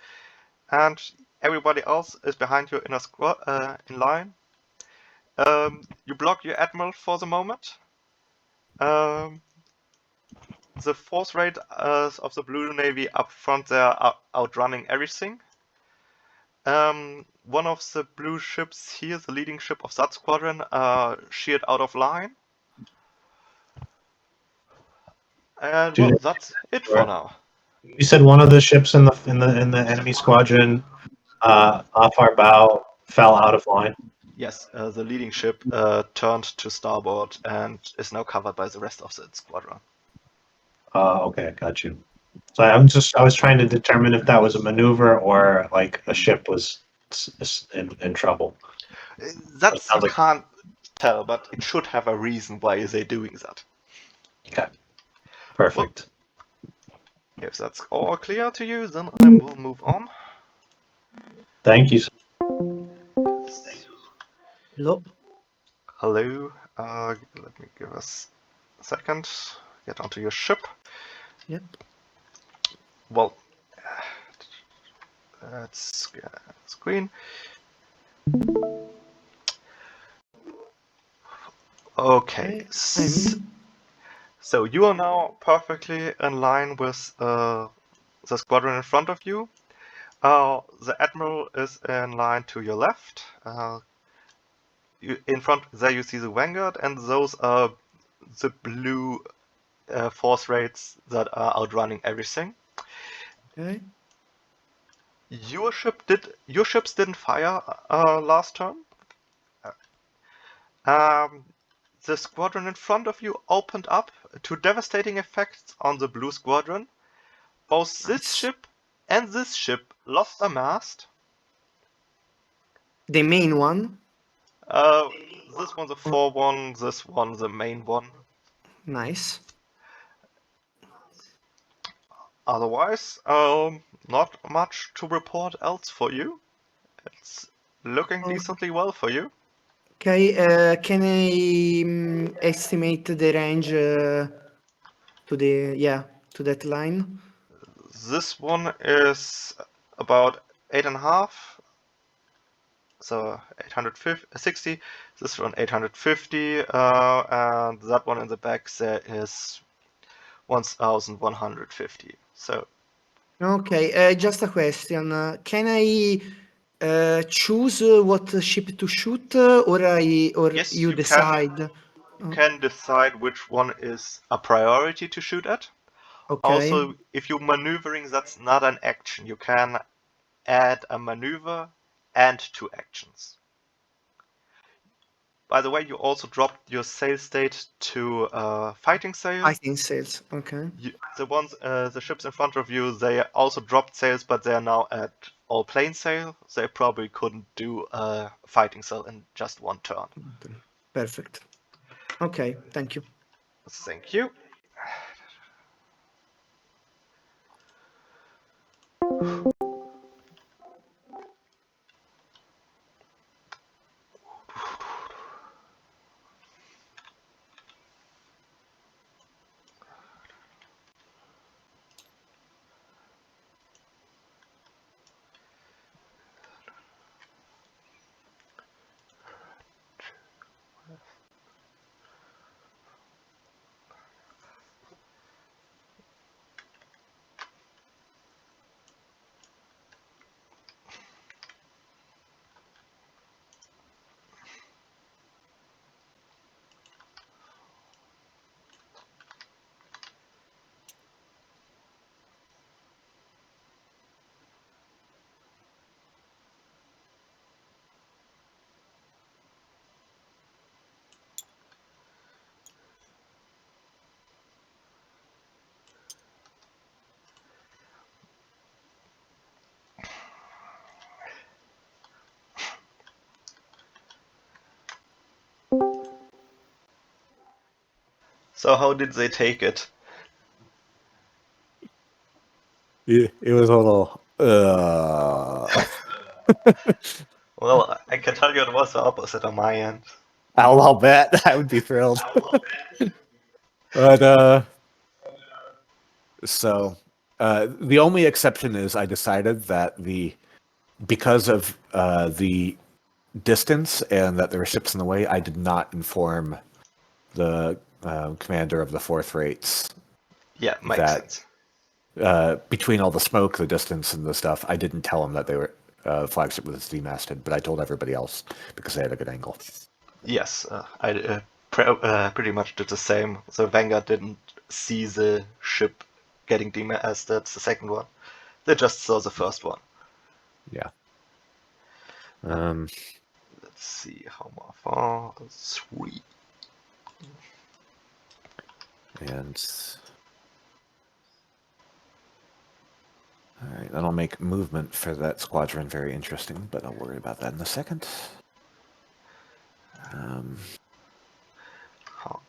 and everybody else is behind you in a squad in line. You block your admiral for the moment. The force rate of the Blue Navy up front, they are outrunning everything. One of the blue ships here, the leading ship of that squadron, sheared out of line. And well, that's it for now. You said one of the ships in the enemy squadron off our bow fell out of line. Yes, the leading ship turned to starboard and is now covered by the rest of the squadron. Okay, got you. So I was trying to determine if that was a maneuver or like a ship was in trouble. That Sounds you like- can't tell, but it should have a reason why they're doing that. Okay. Perfect. If that's all clear to you, then I will move on. Thank you. Hello. Hello. Let me give us a second. Get onto your ship. Yep. Well, let's screen. Okay. I'm in. So you are now perfectly in line with the squadron in front of you. The admiral is in line to your left. In front there you see the Vanguard, and those are the blue force rates that are outrunning everything. Okay. Your ships didn't fire last turn. The squadron in front of you opened up to devastating effects on the blue squadron. Both this Nice. ship and this ship lost a mast. The main one. This one's a 4-1, this one the main one. Nice. Otherwise, not much to report else for you. It's looking decently well for you. Okay. Can I estimate the range to that line? This one is about 8.5, so 860. This one 850, and that one in the back there is 1150. So Okay. Just a question. Can I choose what ship to shoot, or yes, you decide? you can decide which one is a priority to shoot at. Okay. Also, if you're maneuvering, that's not an action. You can add a maneuver and 2 actions. By the way, you also dropped your sail state to fighting sail. Fighting sails. Okay. The ships in front of you, they also dropped sails, but they are now at all plain sail. They probably couldn't do a fighting sail in just one turn. Perfect. Okay. Thank you. Thank you. So how did they take it? It was a little. Well, I can tell you it was the opposite on my end. I'll bet. I would be thrilled. But so the only exception is I decided that because of the distance and that there were ships in the way, I did not inform the commander of the fourth rates Yeah, makes that sense. between all the smoke, the distance, and the stuff, I didn't tell him that they were flagship was demasted, but I told everybody else because they had a good angle. Yes, I pretty much did the same. The Vanguard didn't see the ship getting demasted, the second one. They just saw the first one. Yeah. Let's see how far. 3. And all right, that'll make movement for that squadron very interesting, but I'll worry about that in a second. On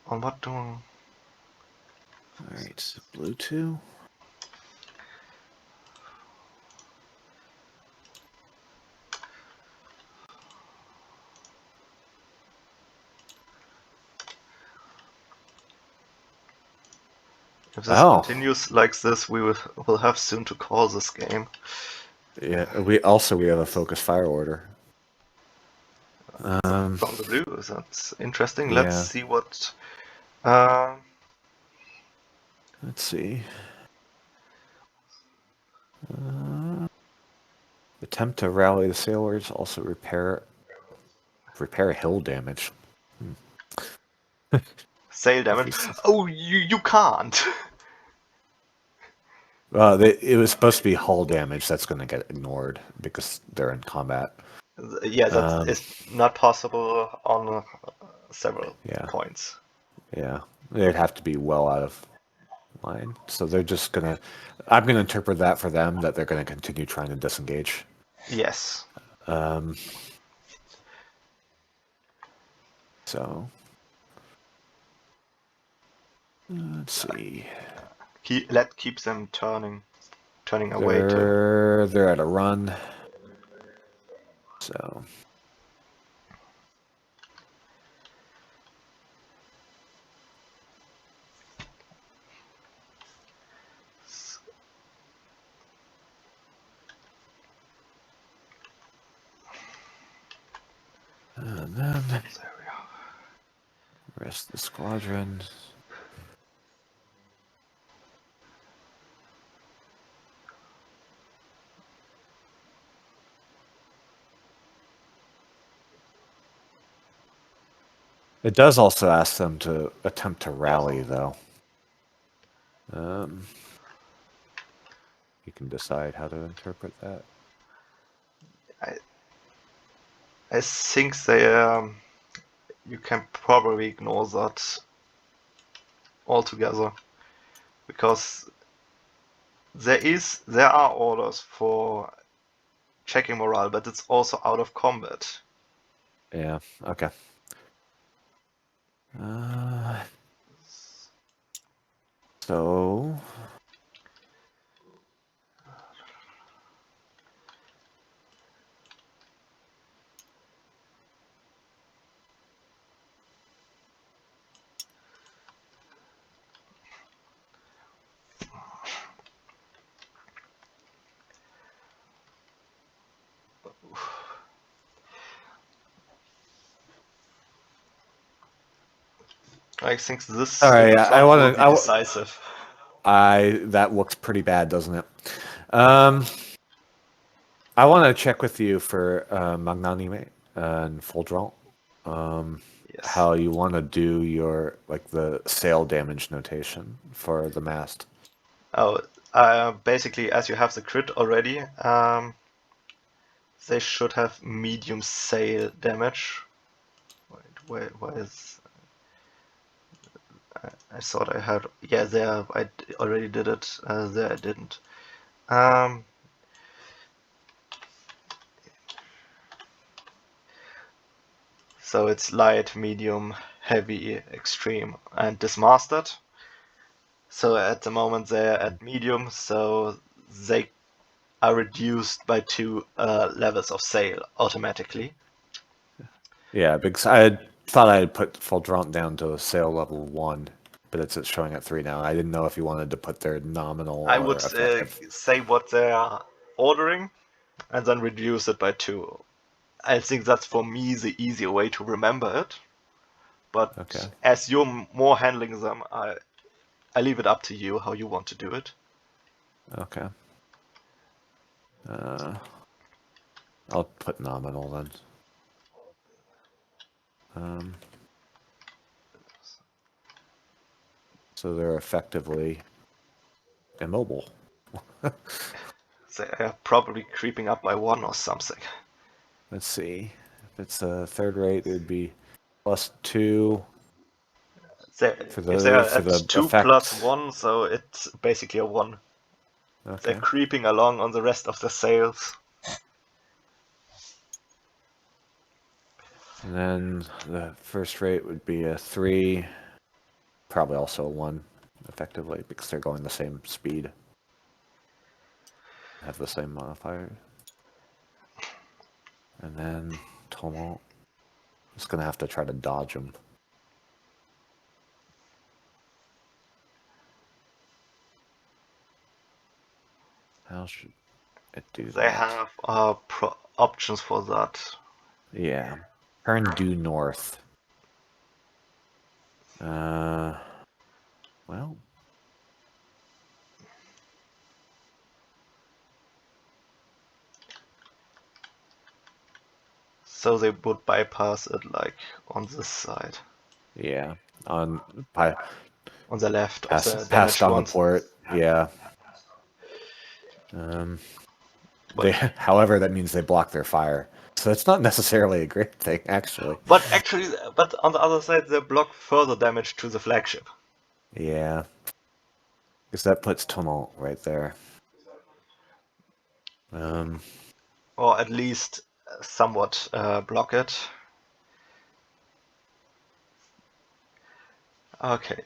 what do? All right, blue 2. If this Oh. continues like this, we will have soon to call this game. Yeah, we have a focus fire order. From the blue, that's interesting. Let's yeah. see what. Let's see. Attempt to rally the sailors. Also repair hill damage. Sail damage. Oh, you can't. It was supposed to be hull damage. That's going to get ignored because they're in combat. Yeah, that is not possible on several Yeah. points. Yeah, they'd have to be well out of line. So they're just gonna. I'm gonna interpret that for them that they're gonna continue trying to disengage. Yes. So let's see. Keep them turning away to. They're at a run. So and then There we are. rest of the squadron. It does also ask them to attempt to rally, though. You can decide how to interpret that. I think they you can probably ignore that altogether, because there are orders for checking morale, but it's also out of combat. Yeah. Okay. So I think this Sorry, I plot wanna- will be I w- decisive. that looks pretty bad, doesn't it? I want to check with you for Magnanime and Foldrant. Yes. How you want to do your the sail damage notation for the mast? Oh, basically, as you have the crit already, they should have medium sail damage. Wait, why is? I thought I had. Yeah, there I already did it. There I didn't. So it's light, medium, heavy, extreme, and dismastered. So at the moment they're at medium, so they are reduced by 2 levels of sail automatically. Yeah, because I thought I had put Foldrant down to sail level 1, but it's showing at 3 now. I didn't know if you wanted to put their nominal. I or would effective. say what they're ordering and then reduce it by 2. I think that's for me the easier way to remember it. But Okay. as you're more handling them, I leave it up to you how you want to do it. Okay. I'll put nominal then. So they're effectively immobile. They are probably creeping up by 1 or something. Let's see. If it's a third rate, it would be +2. If For the they're at 2 effect. plus 1, so it's basically a 1. Okay. They're creeping along on the rest of the sails. And then the first rate would be a 3, probably also a 1, effectively, because they're going the same speed. Have the same modifier. And then Tumult. Just gonna have to try to dodge them. How should it do They that? have options for that. Yeah. Turn due north. Well, So they would bypass it like on this side, yeah. On on the left of pass, the passed damaged on ones. the port. Yeah. They, But, however, that means they block their fire, so it's not necessarily a great thing, actually. but actually, but on the other side, they block further damage to the flagship. Yeah, because that puts tumult right there. Or at least somewhat block it. Okay.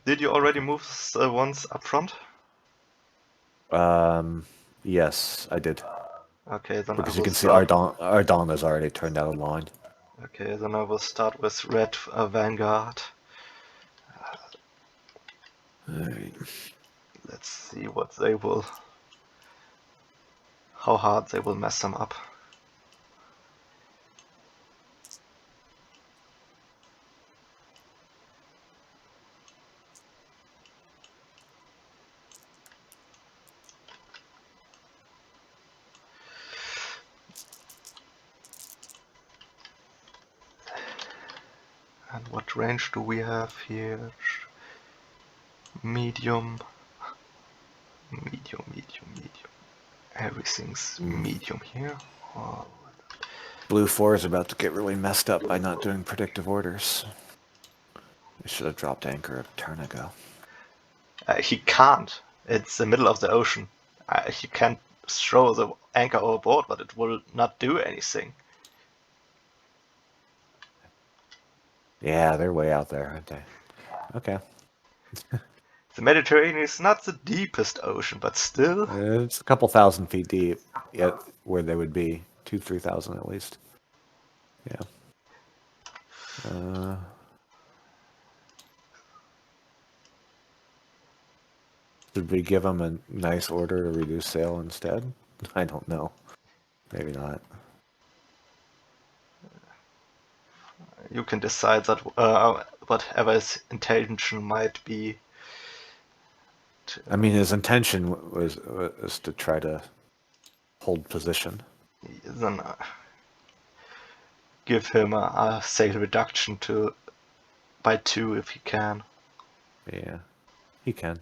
Did you already move the ones up front? Yes, I did. Okay, then Because I you will can see start. Ardon has already turned out a line. Okay, then I will start with red Vanguard. Let's see what they will. How hard they will mess them up. And what range do we have here? Medium. Medium. Everything's medium here. Oh. Blue 4 is about to get really messed up by not doing predictive orders. They should have dropped anchor a turn ago. He can't. It's the middle of the ocean. He can't throw the anchor overboard, but it will not do anything. Yeah, they're way out there, aren't they? Okay. The Mediterranean is not the deepest ocean, but still. It's a couple thousand feet deep, yet where they would be 2,000-3,000 at least. Yeah. Should we give them a nice order to reduce sail instead? I don't know. Maybe not. You can decide that whatever his intention might be. I mean, his intention was to try to hold position. Then give him a sail reduction by 2 if he can. Yeah, he can.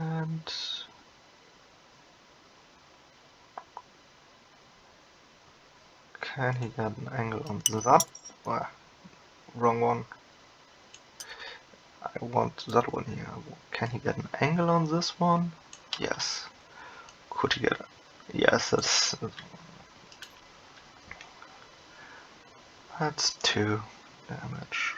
And can he get an angle on that? Wrong one. I want that one here. Can he get an angle on this one? Yes. Could he get? Yes, that's 2 damage.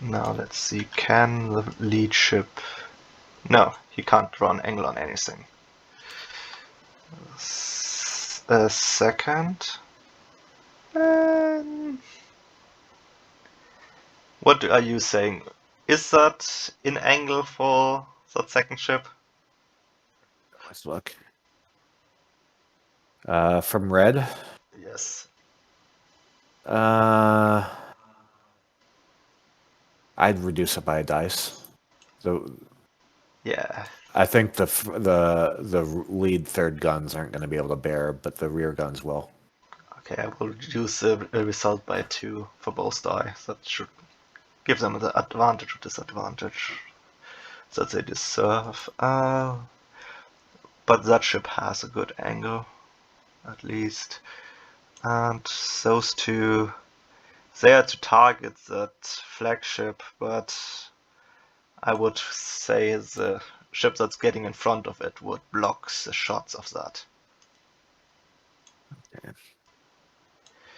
Now let's see, can the lead ship... No, he can't draw an angle on anything. A second. What are you saying? Is that in angle for that second ship? Let's look. From red? Yes. I'd reduce it by a dice. So Yeah. I think the lead third guns aren't going to be able to bear, but the rear guns will. Okay, I will reduce the result by 2 for both die. That should give them the advantage or disadvantage that they deserve. But that ship has a good angle, at least. And those two, they are to target that flagship, but I would say the ship that's getting in front of it would block the shots of that.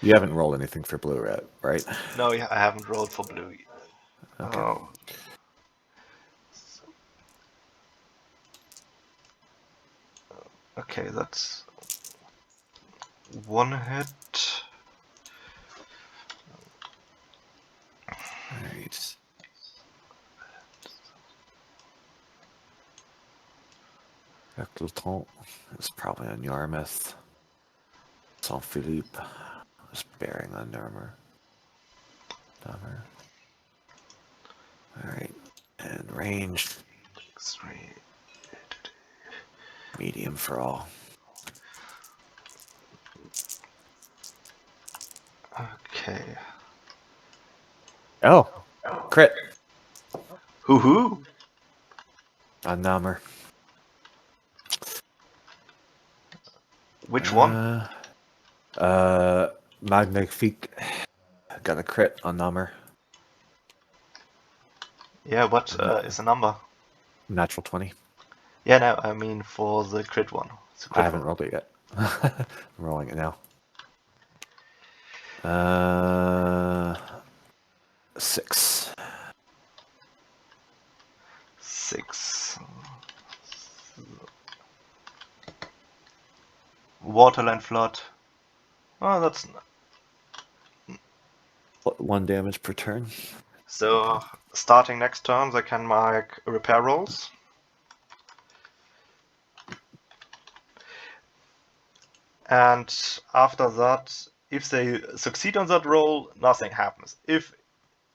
You haven't rolled anything for blue yet, right? No, I haven't rolled for blue. Okay. Oh. Okay, that's 1 hit. Alright. Eccleton is probably on Yarmouth. Saint Philippe is bearing on Narmer. Alright. And range, 3. medium for all. Okay. Oh! Crit Hoo-hoo! on Namur. Which one? Magnifique got a crit on Namur. Yeah, what is the number? Natural 20. Yeah, no, I mean for the crit one. It's a crit I haven't one. rolled it yet. I'm rolling it now. 6. 6. Waterland Flood. Oh, that's... 1 damage per turn. So, starting next turn, they can make repair rolls. And after that, if they succeed on that roll, nothing happens. If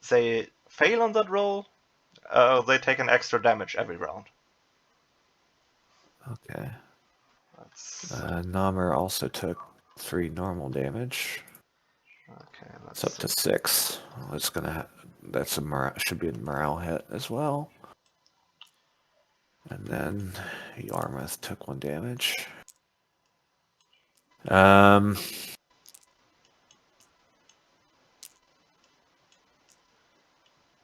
they fail on that roll, they take an extra damage every round. Okay. That's, Namur also took 3 normal damage. okay, It's up to 6. Well, it's gonna. That's a should be a morale hit as well. And then Yarmouth took 1 damage.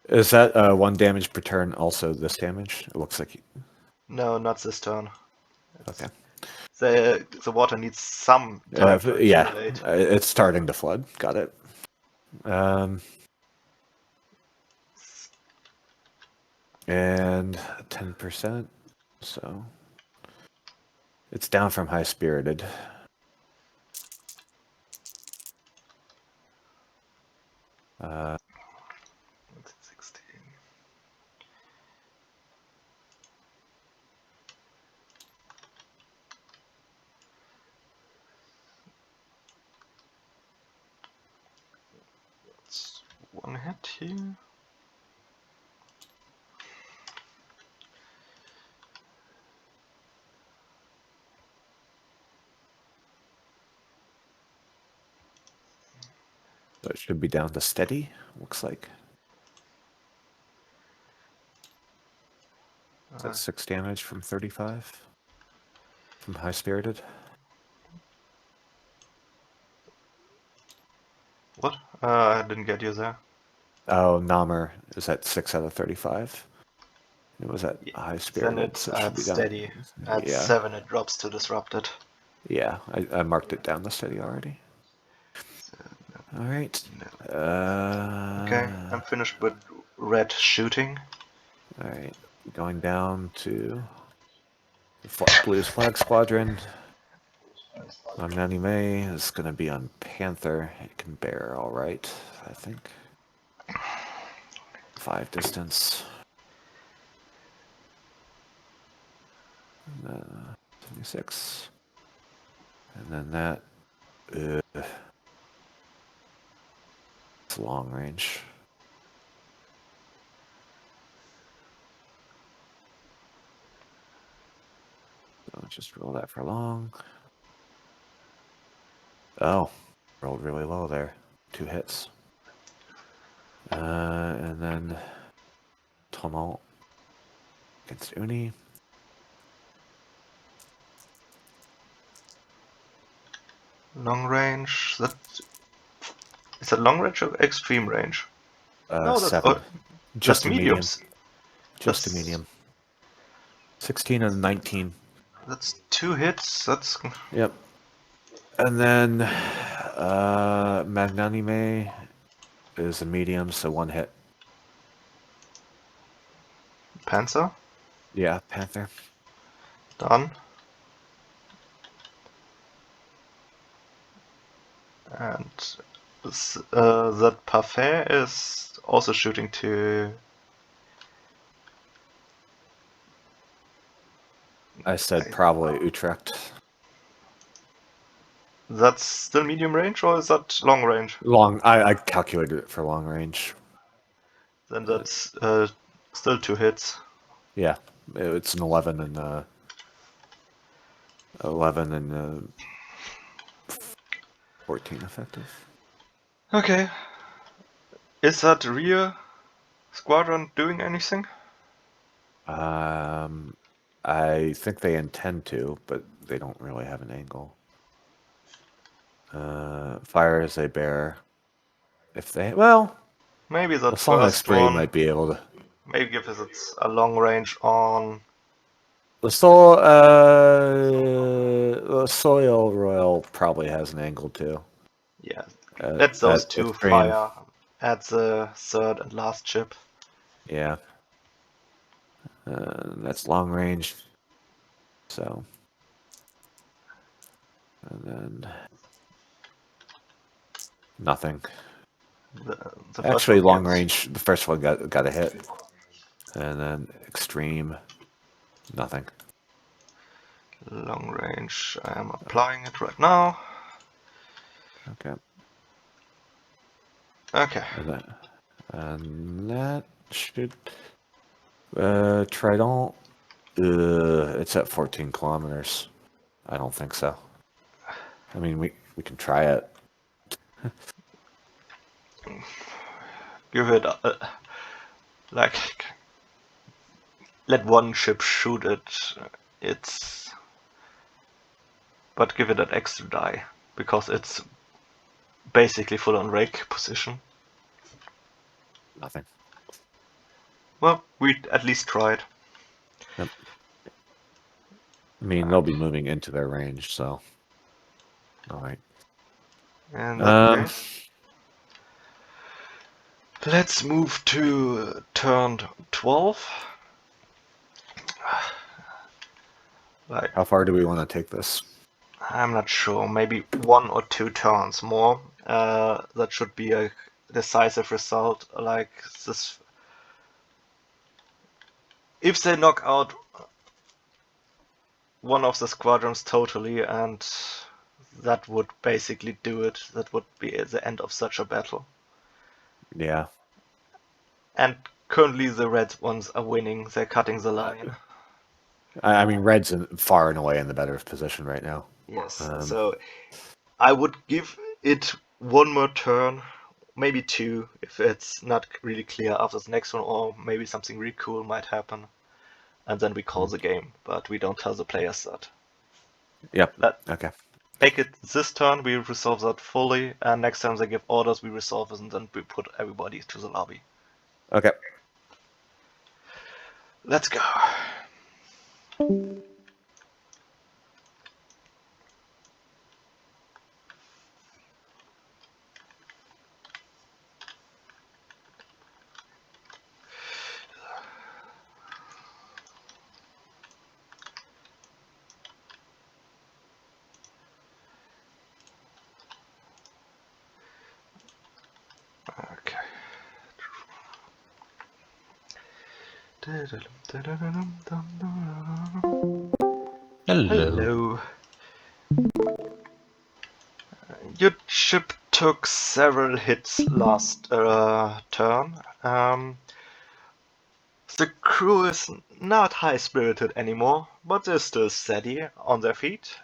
Is that 1 damage per turn also this damage? It looks like. No, not this turn. Okay. The water needs some time to Yeah, accumulate. it's starting to flood. Got it. And 10%. So it's down from high spirited. Uh, 16. That's 1 hit here. so it should be down to steady. Looks like. That's 6 damage from 35. From high spirited. What? I didn't get you there. Oh, Namur is at 6 out of 35. It was at high Then spirited. it's So it should at be down. steady. At Yeah. 7 it drops to disrupted. Yeah, I marked it down to steady already. All right. Okay, I'm finished with red shooting. All right. Going down to the Blues Flag Squadron. On Nanny May is going to be on Panther. It can bear all right, I think. 5 distance. 26. And then that. It's long range. Let's just roll that for long. Oh, rolled really low there. 2 hits. And then Tumult against Uni. Long range. Is that long range or extreme range? No, that's 7. Just that's a medium. mediums. Just a That's- medium. 16 and 19. That's 2 hits. That's Yep. And then Magnanime is a medium, so 1 hit. Panzer. Yeah, Panther. Done. And that Parfait is also shooting to. I said probably Utrecht. That's still medium range or is that long range? Long. I calculated it for long range. Then that's still 2 hits. Yeah, it's an 11 and 14 effective. Okay. Is that rear squadron doing anything? I think they intend to, but they don't really have an angle. Fire as they bear. If they Maybe the that Sonic first Spree one. might be able to. Maybe give it a long range on. The Soil Royal probably has an angle too. Yeah, that's those at 2 extreme. fire at the third and last chip. Yeah. That's long range. So. And then. Nothing. The first Actually, one long gets- range. The first one got a hit. And then extreme. Nothing. Long range. I am applying it right now. Okay. Okay. And that should. Trident. It's at 14 kilometers. I don't think so. I mean, we can try it. Give it like let one ship shoot it. But give it an extra die because it's basically full on rake position. Nothing. Well, we at least tried. I mean, they'll be moving into their range, so. All right. And okay. Let's move to turn 12. Like, How far do we want to take this? I'm not sure, maybe 1 or 2 turns more. That should be a decisive result. Like this, if they knock out one of the squadrons totally, and that would basically do it. That would be the end of such a battle. Yeah. And currently the red ones are winning. They're cutting the line. I mean, Red's far and away in the better position right now. Yes. So I would give it 1 more turn, maybe 2, if it's not really clear after the next one, or maybe something really cool might happen. And then we call the game, but we don't tell the players that. Yep. Okay. Make it this turn, we resolve that fully, and next time they give orders, we resolve it, and then we put everybody to the lobby. Okay. Let's go. Okay. Hello. Your ship took several hits last turn. The crew is not high-spirited anymore, but they're still steady on their feet.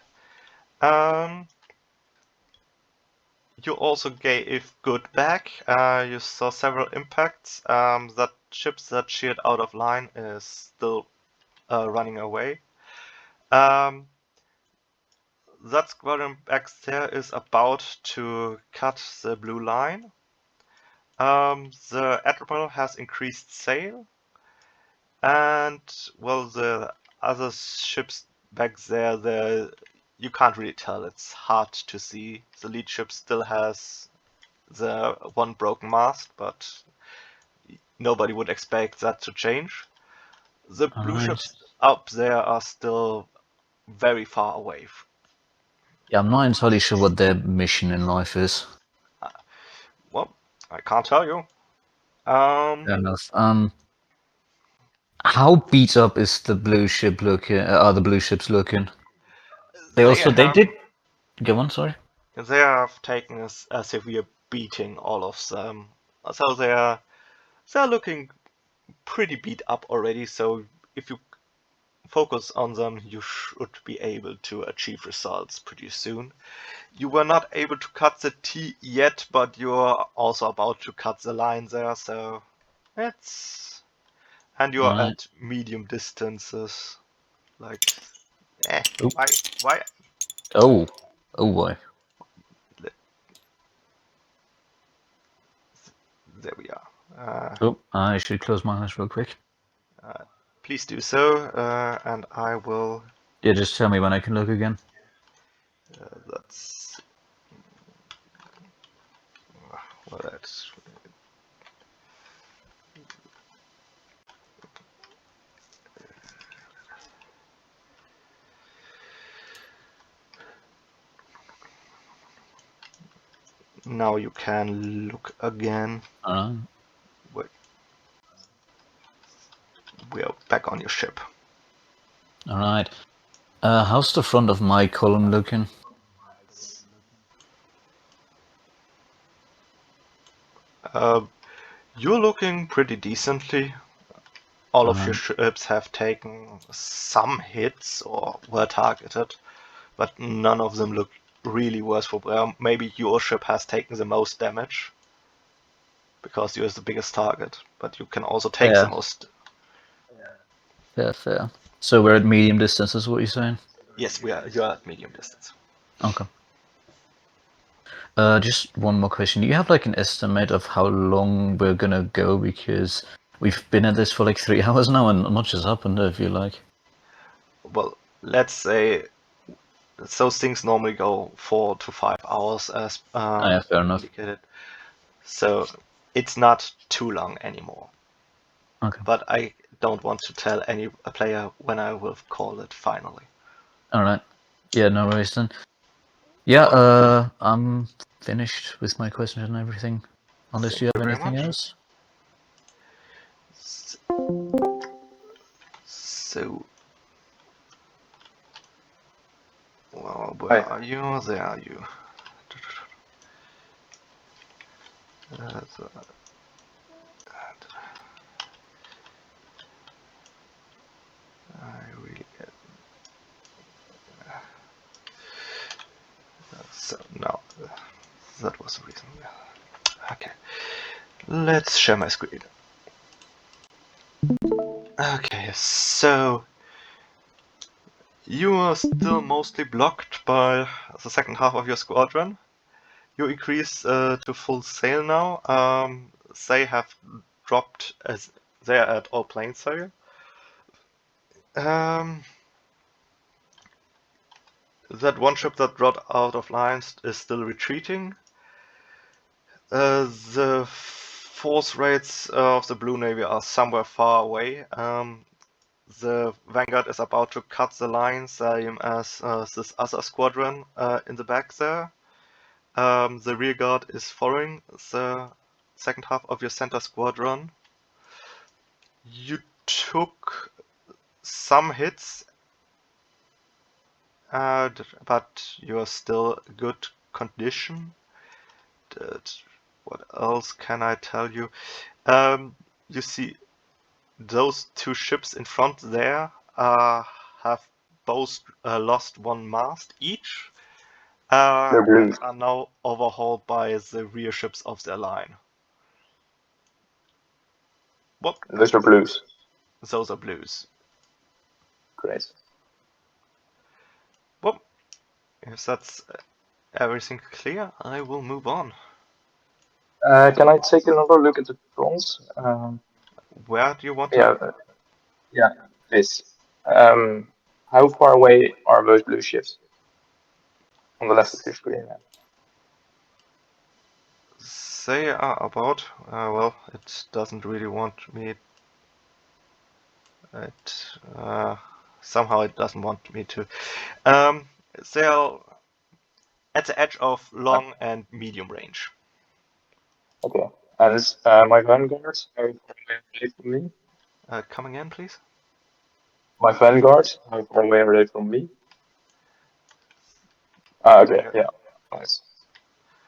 You also gave good back. You saw several impacts. That ships that sheared out of line is still running away. That squadron back there is about to cut the blue line. The admiral has increased sail, and well, the other ships back there, you can't really tell. It's hard to see. The lead ship still has the one broken mast, but nobody would expect that to change. The blue Alright. ships up there are still very far away. Yeah, I'm not entirely sure what their mission in life is. Well, I can't tell you. Fair enough. How beat up is the blue ship looking? Are the blue ships looking? They did. Go on, sorry. They have taken a severe beating, all of them. So they're looking pretty beat up already. So if you focus on them, you should be able to achieve results pretty soon. You were not able to cut the T yet, but you're also about to cut the line there. So it's and you're Alright. at medium distances, like. Oop. Why? Oh boy. There we are. Oh, I should close my eyes real quick. Please do so, and I will. Yeah, just tell me when I can look again. That's. Well, that's. Now you can look again. Alright. Wait. We are back on your ship. Alright. How's the front of my column looking? You're looking pretty decently. All of your Alright. ships have taken some hits or were targeted, but none of them look really worse for wear. Maybe your ship has taken the most damage because you're the biggest target, but you can also take the Yeah. most. Fair. So we're at medium distance, is what you're saying? Yes, you're at medium distance. Okay. Just one more question. Do you have like an estimate of how long we're gonna go? Because we've been at this for like 3 hours now, and not much has happened. I feel like. Well, let's say those things normally go 4 to 5 hours as Yeah, fair enough. indicated. So it's not too long anymore. Okay. But I don't want to tell a player when I will call it finally. All right. Yeah, no worries then. Yeah, I'm finished with my questions and everything. Unless you have Thank you very anything much. else. So, well, Hi. where are you? There are you. I really get. So now, that was the reason. Okay, let's share my screen. Okay, so you are still mostly blocked by the second half of your squadron. You increase to full sail now. They have dropped as they are at all plain sail. That one ship that dropped out of lines is still retreating. The force rates of the Blue Navy are somewhere far away. The Vanguard is about to cut the line, same as this other squadron in the back there. The rear guard is following the second half of your center squadron. You took some hits, but you're still good condition. What else can I tell you? You see those two ships in front there have both lost one mast each. They're blue. And are now overhauled by the rear ships of their line. What? Those are blues. Those are blues. Great. Well, if that's everything clear, I will move on. Can I take another look at the prawns? Where do you want to? Yeah, please. How far away are those blue ships? On the left of your screen. They are about. Well, it doesn't really want me. Somehow it doesn't want me to. They are at the edge of long and medium range. Okay. And my vanguards, how far away from me? Come again, please. My vanguards, how far away are they from me? Okay, yeah. Nice.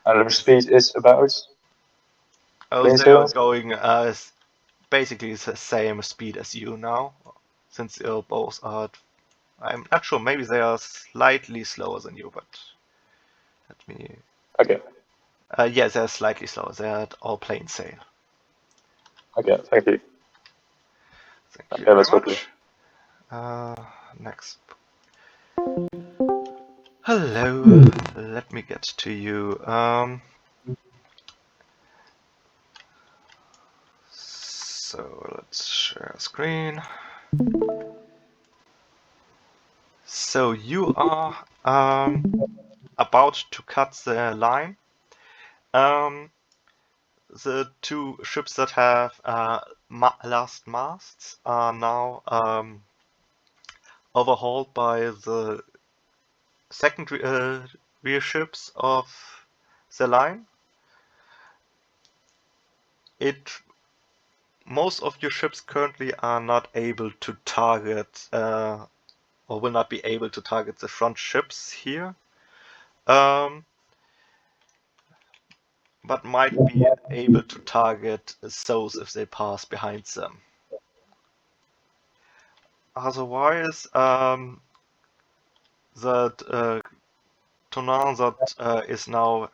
And their speed is about? Oh, Plain they are sail? going basically the same speed as you now, since you both are. I'm not sure. Maybe they are slightly slower than you, but let me. Okay. Yeah, they're slightly slower. They're at all plain sail. Okay, thank you. Thank Okay, you very let's go much. Next. Hello. Let me get to you. So let's share screen. So you are about to cut the line. The two ships that have last masts are now overhauled by the second rear ships of the line. Most of your ships currently are not able to target or will not be able to target the front ships here. But might be able to target those if they pass behind them. Otherwise, that Tonan that is now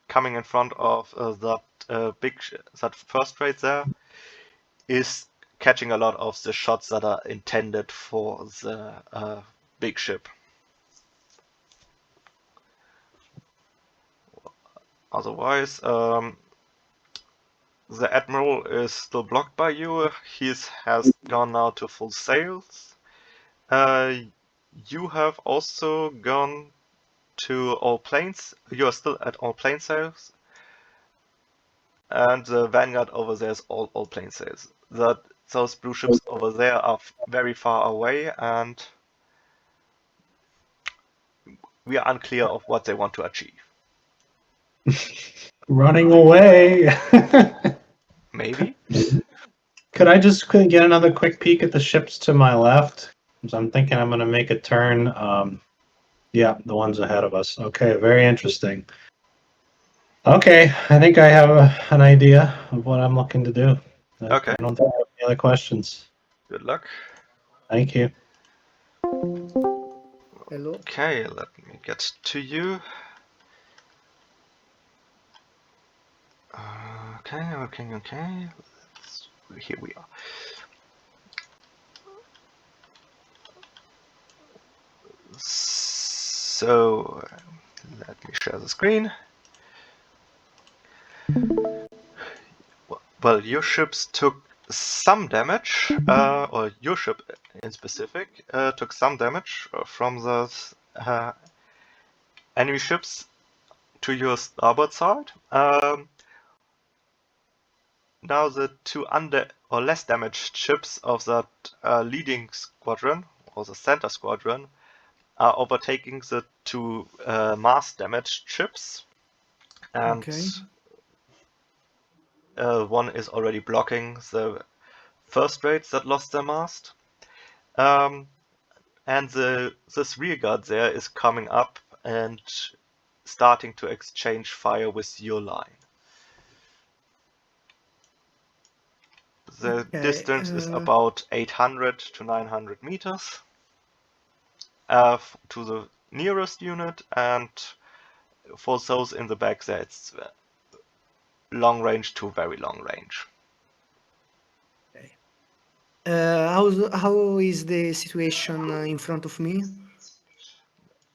coming in front of that that first rate there is catching a lot of the shots that are intended for the big ship. Otherwise, the Admiral is still blocked by you. He has gone now to full sails. You have also gone to all planes. You are still at all plane sails. And the Vanguard over there is all plane sails. Those blue ships over there are very far away, and we are unclear of what they want to achieve. Running away. Maybe? Could I just get another quick peek at the ships to my left? Because I'm thinking I'm going to make a turn. Yeah, the ones ahead of us. Okay, very interesting. Okay, I think I have an idea of what I'm looking to do. Okay. I don't think I have any other questions. Good luck. Thank you. Hello. Okay, let me get to you. Okay. Here we are. So, let me share the screen. Well, your ships took some damage, or your ship in specific took some damage from the enemy ships to your starboard side. Now the two under or less damaged ships of that leading squadron, or the center squadron, are overtaking the two mast damaged ships. And Okay. one is already blocking the first rates that lost their mast. And this rear guard there is coming up and starting to exchange fire with your line. The Okay, distance is about 800 to 900 meters to the nearest unit, and for those in the back, that's long range to very long range. how is the situation in front of me?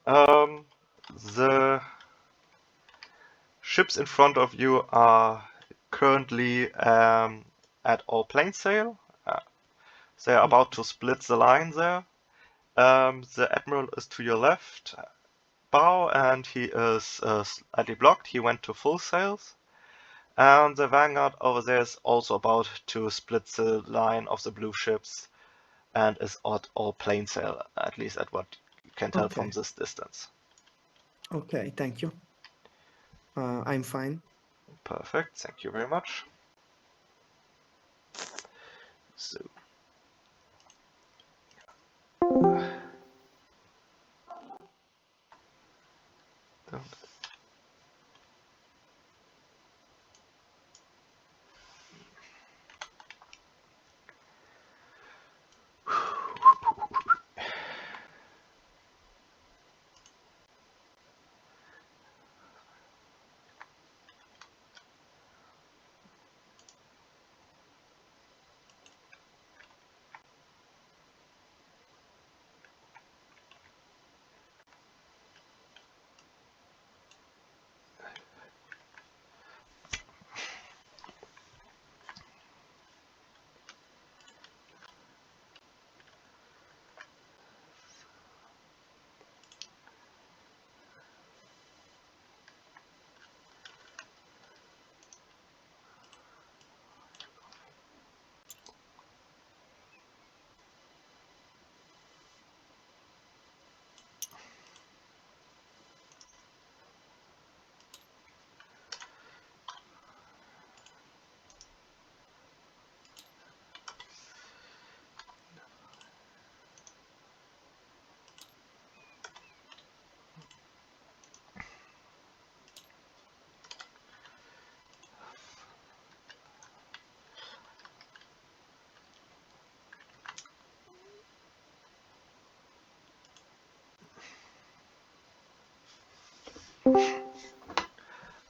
The ships in front of you are currently at all plain sail. They're about to split the line there. The admiral is to your left bow, and he is slightly blocked. He went to full sails. And the vanguard over there is also about to split the line of the blue ships and is at all plain sail, at least at what you can tell from Okay. this distance. Okay, thank you. I'm fine. Perfect, thank you very much. So.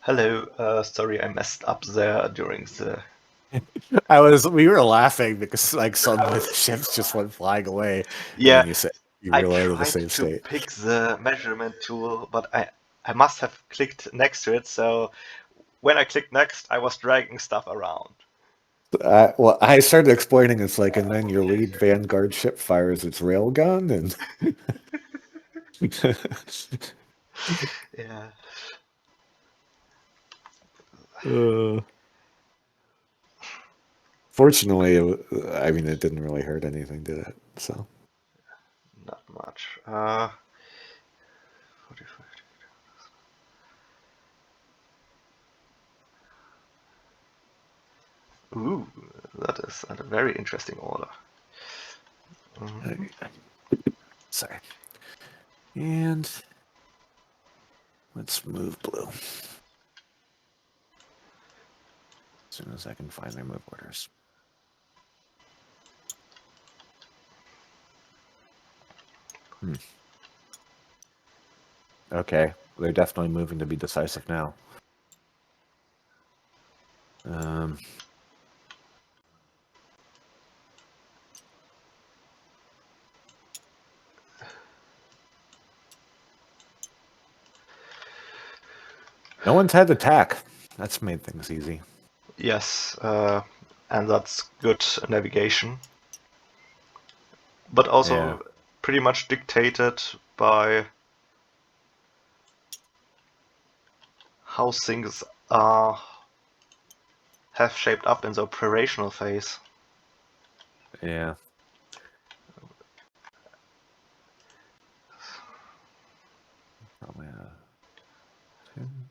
Hello, sorry I messed up there during the... We were laughing because like suddenly the ships just went flying away. And Yeah, then you I reloaded the tried same to state. pick the measurement tool, but I must have clicked next to it, so when I clicked next, I was dragging stuff around. Well, I started explaining it's like, and then your lead vanguard ship fires its railgun, and Yeah. fortunately, I mean, it didn't really hurt anything, did it? So Not much. 45. Ooh, that is a very interesting order. sorry. And let's move blue. As soon as I can find their move orders. Okay, they're definitely moving to be decisive now. No one's had attack. That's made things easy. Yes, and that's good navigation. But also Yeah. pretty much dictated by how things have shaped up in the operational phase. Yeah. Probably 10.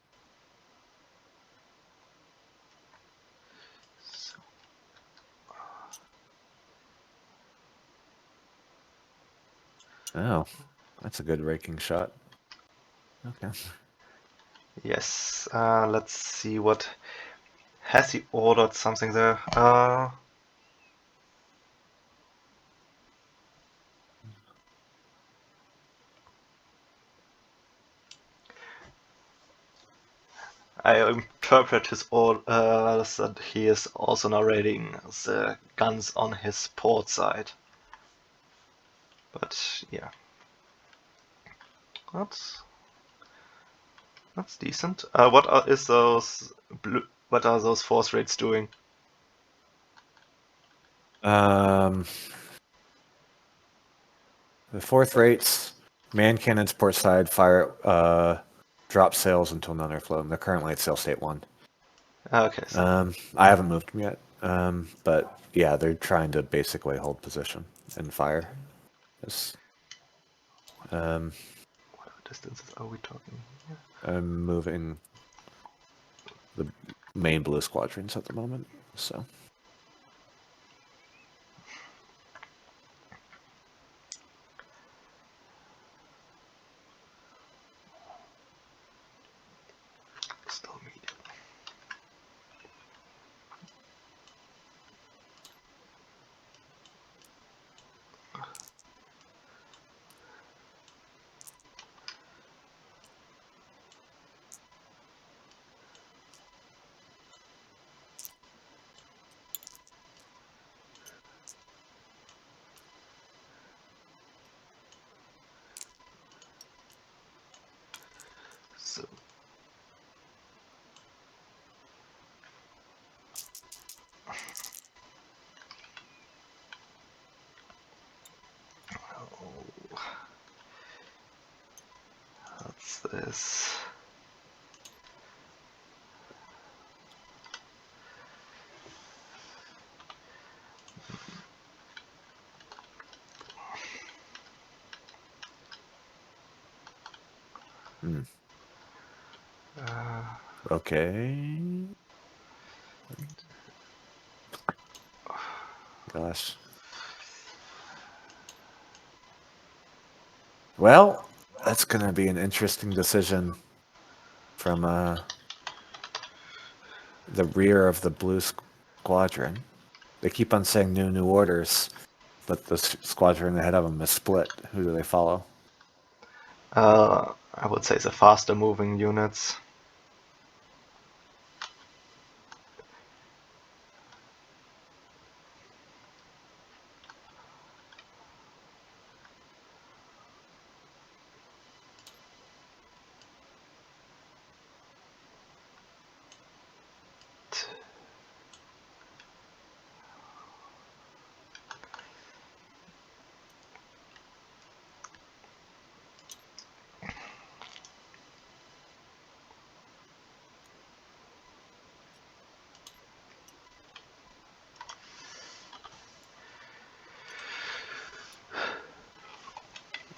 Oh, that's a good raking shot. Okay. Yes, let's see what... Has he ordered something there? I interpret his orders that he is also narrating the guns on his port side. But yeah, that's decent. What are those force rates doing? The fourth rates, man cannons port side fire, drop sails until none are flown. They're currently at sail state 1. Okay, so I haven't moved them yet, but yeah, they're trying to basically hold position and fire. Yes. what distances are we talking here? I'm moving the main blue squadrons at the moment, so. Still medium. So what's this? Okay. Gosh. Well, that's going to be an interesting decision from the rear of the blue squadron. They keep on saying new orders, but the squadron ahead of them is split. Who do they follow? I would say the faster moving units.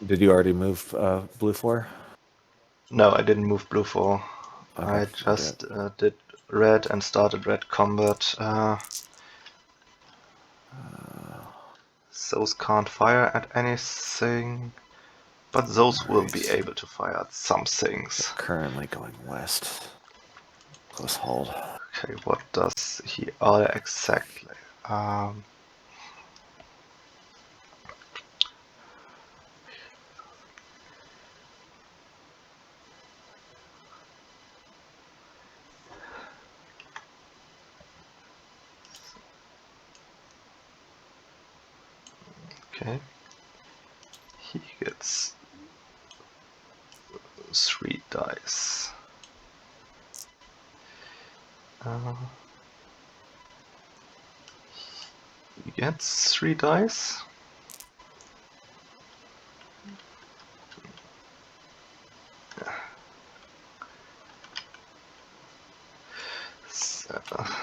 Did you already move blue 4? No, I didn't move blue 4. Okay, I just did red and started red combat. Those can't fire at anything, but those will be Nice. able to fire at some things. Currently going west. Close hold. Okay, what does he order exactly? Okay, he gets 3 dice. He gets 3 dice.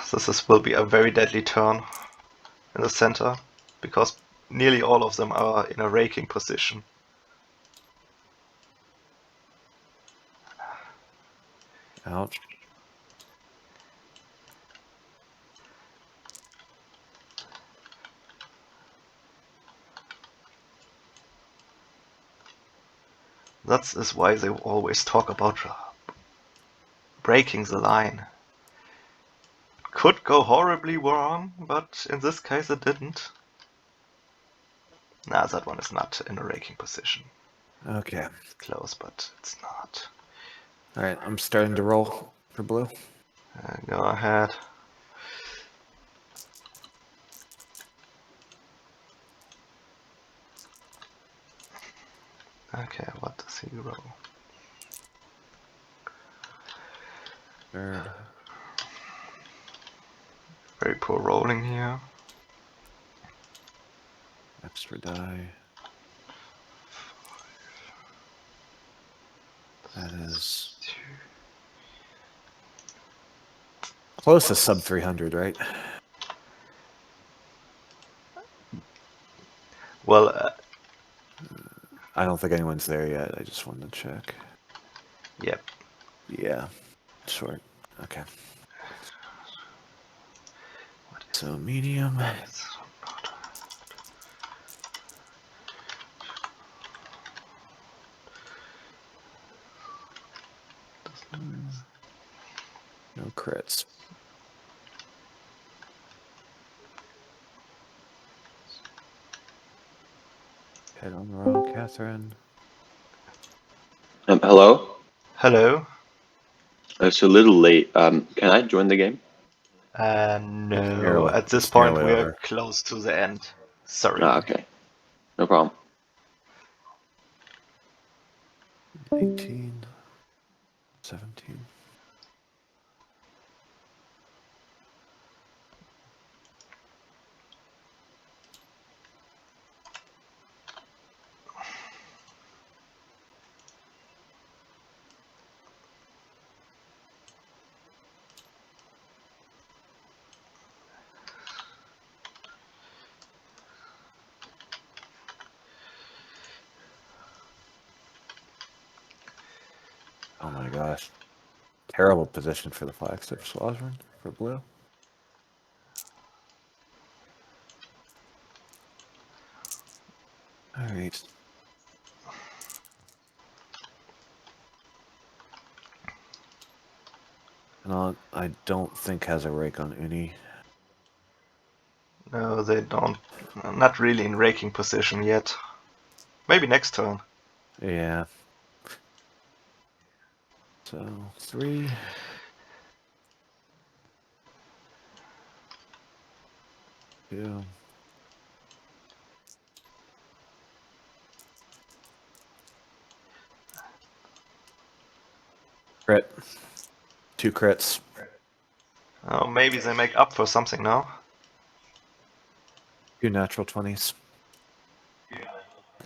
So this will be a very deadly turn in the center, because nearly all of them are in a raking position. Ouch. That is why they always talk about breaking the line. Could go horribly wrong, but in this case it didn't. Nah, that one is not in a raking position. Okay. It's close, but it's not. All right, I'm starting to roll. for blue. Go ahead. Okay, what does he roll? Third. Very poor rolling here. Extra die. That is close to sub 300, right? Well, I don't think anyone's there yet. I just wanted to check. yep. Yeah, short. Okay. So medium. No crits. Head on the roll, Catherine. Hello? Hello. It's a little late. Can I join the game? No, Nearly- at this it's point nearly we are over. close to the end. Sorry. Ah, okay. No problem. 18. 17. Oh my gosh. Terrible position for the flagship squadron for blue. Alright. And I don't think has a rake on Uni. No, they don't. Not really in raking position yet. Maybe next turn. Yeah. So 3. Two. Crit. 2 crits. Oh, maybe they make up for something now. 2 natural 20s.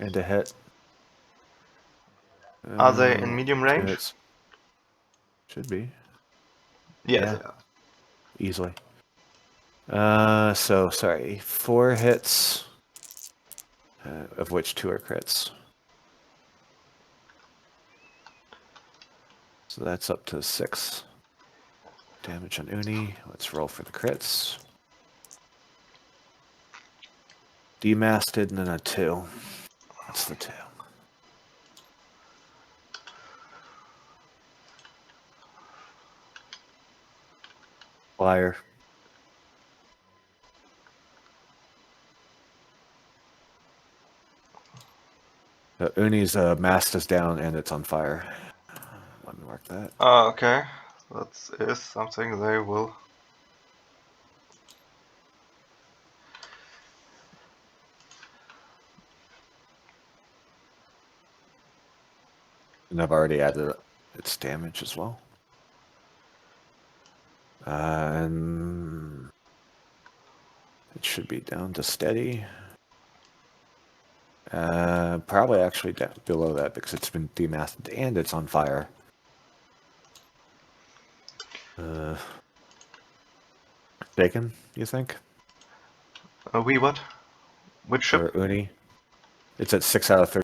And a hit. Are they in medium 2 range? hits. Should be. Yeah, Yeah. they are. Easily. So sorry, 4 hits, of which 2 are crits. So that's up to 6 damage on Uni. Let's roll for the crits. Demasted and then a 2. That's the 2. Flyer. Uni's mast is down and it's on fire. Let me mark that. Oh, okay. That is something they will. And I've already added its damage as well. And it should be down to steady. Probably actually down below that because it's been demasted and it's on fire. Bacon, you think? We what? Which ship? Or Uni? It's at 6 out of 30.